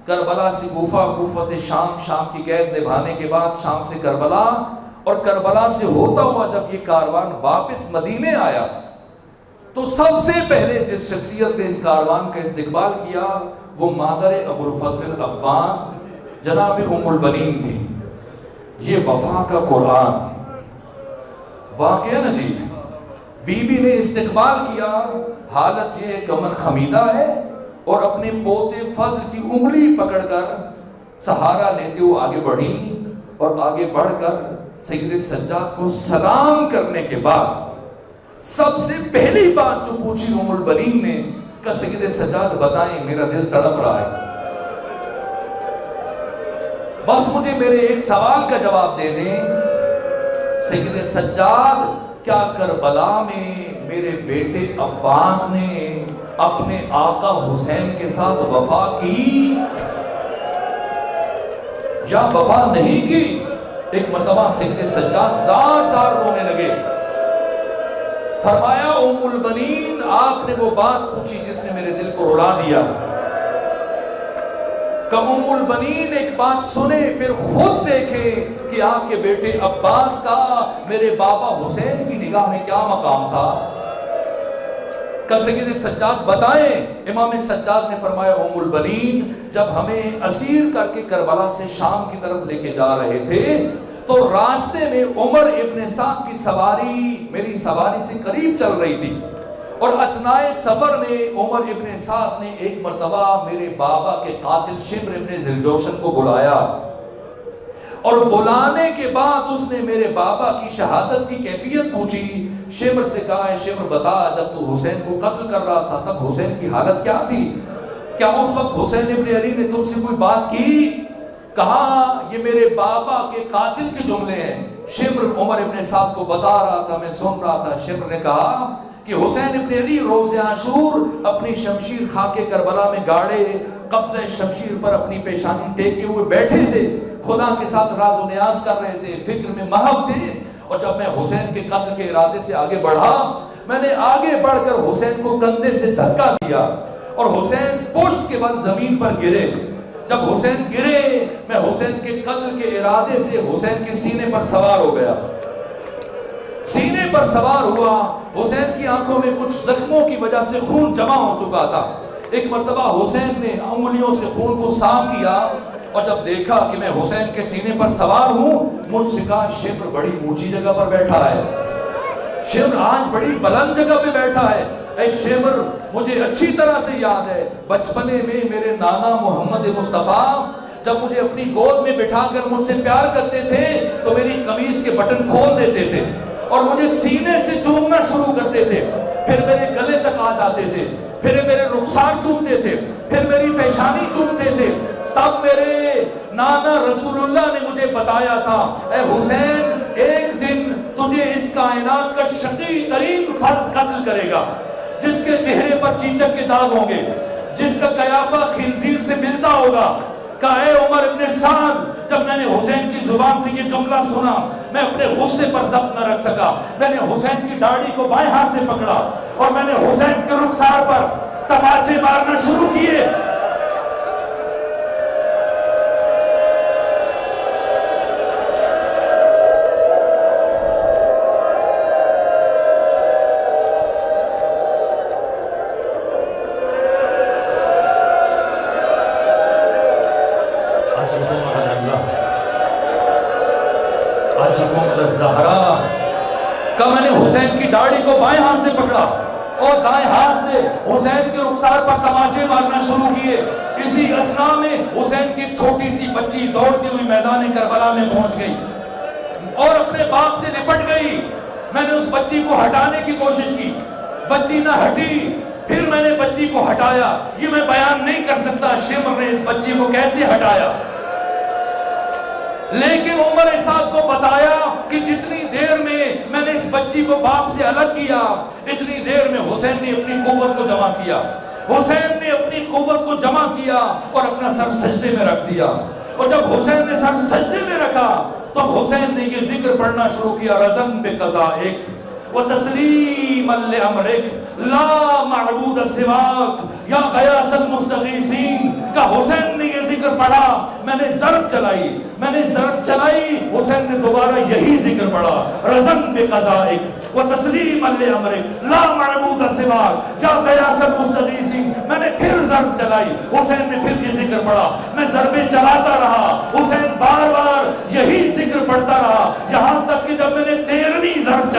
کربلا سے کوفہ، کوفہ سے شام، شام کی قید نبھانے کے بعد شام سے کربلا، اور کربلا سے ہوتا ہوا جب یہ کاروان واپس مدینے آیا، تو سب سے پہلے جس شخصیت نے اس کاروان کا استقبال کیا وہ مادر ابو الفضل عباس جناب ام البنین تھی۔ یہ وفا کا قرآن واقعہ نا جی، بی بی نے استقبال کیا، حالت یہ کمر خمیدہ ہے، اور اپنے پوتے فضل کی انگلی پکڑ کر سہارا لیتے ہوئے آگے بڑھی، اور آگے بڑھ کر سید سجاد کو سلام کرنے کے بعد سب سے پہلی بات جو پوچھی ام البنین نے کہ سید سجاد بتائیں میرا دل تڑپ رہا ہے، بس مجھے میرے ایک سوال کا جواب دے دیں، سید سجاد کیا کربلا میں میرے بیٹے عباس نے اپنے آقا حسین کے ساتھ وفا کی یا وفا نہیں کی؟ ایک مرتبہ سید سجاد زار زار رونے لگے، فرمایا ام البنین آپ نے وہ بات پوچھی جس نے میرے دل کو رلا دیا، کہ ام البنین ایک بات سنے پھر خود دیکھے کہ آپ کے بیٹے عباس کا میرے بابا حسین کی نگاہ میں کیا مقام تھا، کہ سید سجاد بتائیں۔ امام سجاد نے فرمایا ام البنین جب ہمیں اسیر کر کے کربلا سے شام کی طرف لے کے جا رہے تھے تو راستے میں عمر ابن سعد کی سواری میری سواری سے قریب چل رہی تھی، اور اثناء سفر میں عمر ابن سعد نے ایک مرتبہ میرے بابا کے قاتل شمر ابن ذوالجوشن کو بلایا، اور بلانے کے بعد اس نے میرے بابا کی شہادت کی کیفیت پوچھی۔ شمر سے کہا ہے شمر بتا جب تو حسین کو قتل کر رہا تھا تب حسین کی حالت کیا تھی؟ کیا اس وقت حسین ابن علی نے تم سے کوئی بات کی؟ کہا یہ میرے بابا کے قاتل کے جملے ہیں۔ شمر عمر ابن سعد کو بتا رہا تھا، میں سن رہا تھا۔ شمر نے کہا کہ حسین ابن علی روز عاشور اپنی شمشیر خاک کربلا میں گاڑے قبضہ شمشیر پر اپنی پیشانی ٹیکے ہوئے بیٹھے تھے، خدا کے ساتھ راز و نیاز کر رہے تھے، فکر میں محو تھے، اور جب میں حسین کے قتل کے ارادے سے آگے بڑھا، میں نے آگے بڑھ کر حسین کو کندھے سے دھکا دیا اور حسین پشت کے بل زمین پر گرے۔ جب حسین گرے میں حسین کے قتل کے ارادے سے حسین کے سینے پر سوار ہو گیا، سینے پر سوار ہوا۔ حسین کی آنکھوں میں کچھ زخموں کی وجہ سے خون جمع ہو چکا تھا۔ ایک مرتبہ حسین نے انگلیوں سے خون کو صاف کیا، اور جب دیکھا کہ میں حسین کے سینے پر سوار ہوں، مجھ سے کہا شمر بڑی اونچی جگہ پر بیٹھا ہے، شمر آج بڑی بلند جگہ پہ بیٹھا ہے۔ اے شمر مجھے اچھی طرح سے یاد ہے بچپنے میں میرے نانا محمد مصطفیٰ جب مجھے اپنی گود میں بٹھا کر مجھ سے پیار کرتے تھے تو میری قمیض کے بٹن کھول دیتے تھے اور مجھے سینے سے چومنا شروع کرتے تھے، پھر میرے گلے تک آ جاتے تھے، پھر میرے رخسار چومتے تھے، پھر میری پیشانی چومتے تھے، تب میرے نانا رسول اللہ نے مجھے بتایا تھا، اے حسین ایک دن تجھے اس کائنات کا شقی ترین فرد قتل کرے گا، جس کے چہرے پر چیچک کے داغ ہوں گے، جس کا قیافہ خنزیر سے ملتا ہوگا۔ کہا اے عمر ابن سعد، جب میں نے حسین کی زبان سے یہ جملہ سنا میں اپنے غصے پر ضبط نہ رکھ سکا، میں نے حسین کی داڑھی کو بائیں ہاتھ سے پکڑا اور میں نے حسین کے رخسار پر تماچے مارنا شروع کیے۔ کہ میں نے حسین کی داڑھی کو بائیں ہاتھ سے پکڑا اور دائیں ہاتھ سے حسین کے رخسار پر تماچے مارنا شروع کیے۔ اسی اثناء میں حسین کی چھوٹی سی بچی دوڑتی ہوئی میدان کربلا میں پہنچ گئی اور اپنے باپ سے لپٹ گئی۔ میں نے اس بچی کو ہٹانے کی کوشش کی، بچی نہ ہٹی، پھر میں نے بچی کو ہٹایا۔ یہ میں بیان نہیں کر سکتا شمر نے اس بچی کو کیسے ہٹایا، لیکن عمر سعد کو بتایا کہ جتنی دیر میں نے اس بچی کو باپ سے الگ کیا، اتنی دیر میں حسین نے اپنی قوت کو جمع کیا، حسین نے اپنی قوت کو جمع کیا اور اپنا سر سجدے میں رکھ دیا۔ اور جب حسین نے سر سجدے میں رکھا تو حسین نے یہ ذکر پڑھنا شروع کیا، رضن بقضائک وتسلیما لامرک لا معبود سواک یا غیاث المستغیثین۔ کہ حسین نے یہ ذکر پڑھا، میں نے ضرب چلائی، حسین نے دوبارہ یہی ذکر پڑھا، رضن بقضائک وتسلیما لامرک لا معبود سواک یا غیاث المستغیثین۔ میں نے پھر ضرب چلائی، حسین نے پھر یہ ذکر پڑھا، میں ضربیں چلاتا رہا، حسین بار بار یہی ذکر پڑھتا رہا، یہاں تک کہ جب میں نے 13ویں ضرب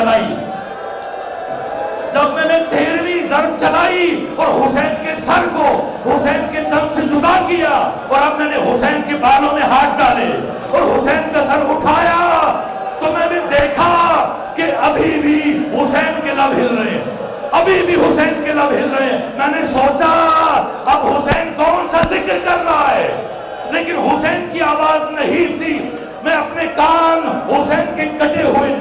چلائی اور حسین کے سر کو حسین کے تن سے جدا کیا اور اب میں نے حسین کے بالوں میں ہاتھ ڈالے اور حسین کا سر اٹھایا تو میں نے دیکھا کہ ابھی بھی حسین کے لب ہل رہے ہیں، میں نے سوچا اب حسین کون سا ذکر کر رہا ہے، لیکن حسین کی آواز نہیں تھی۔ میں اپنے کان حسین کے کٹے ہوئے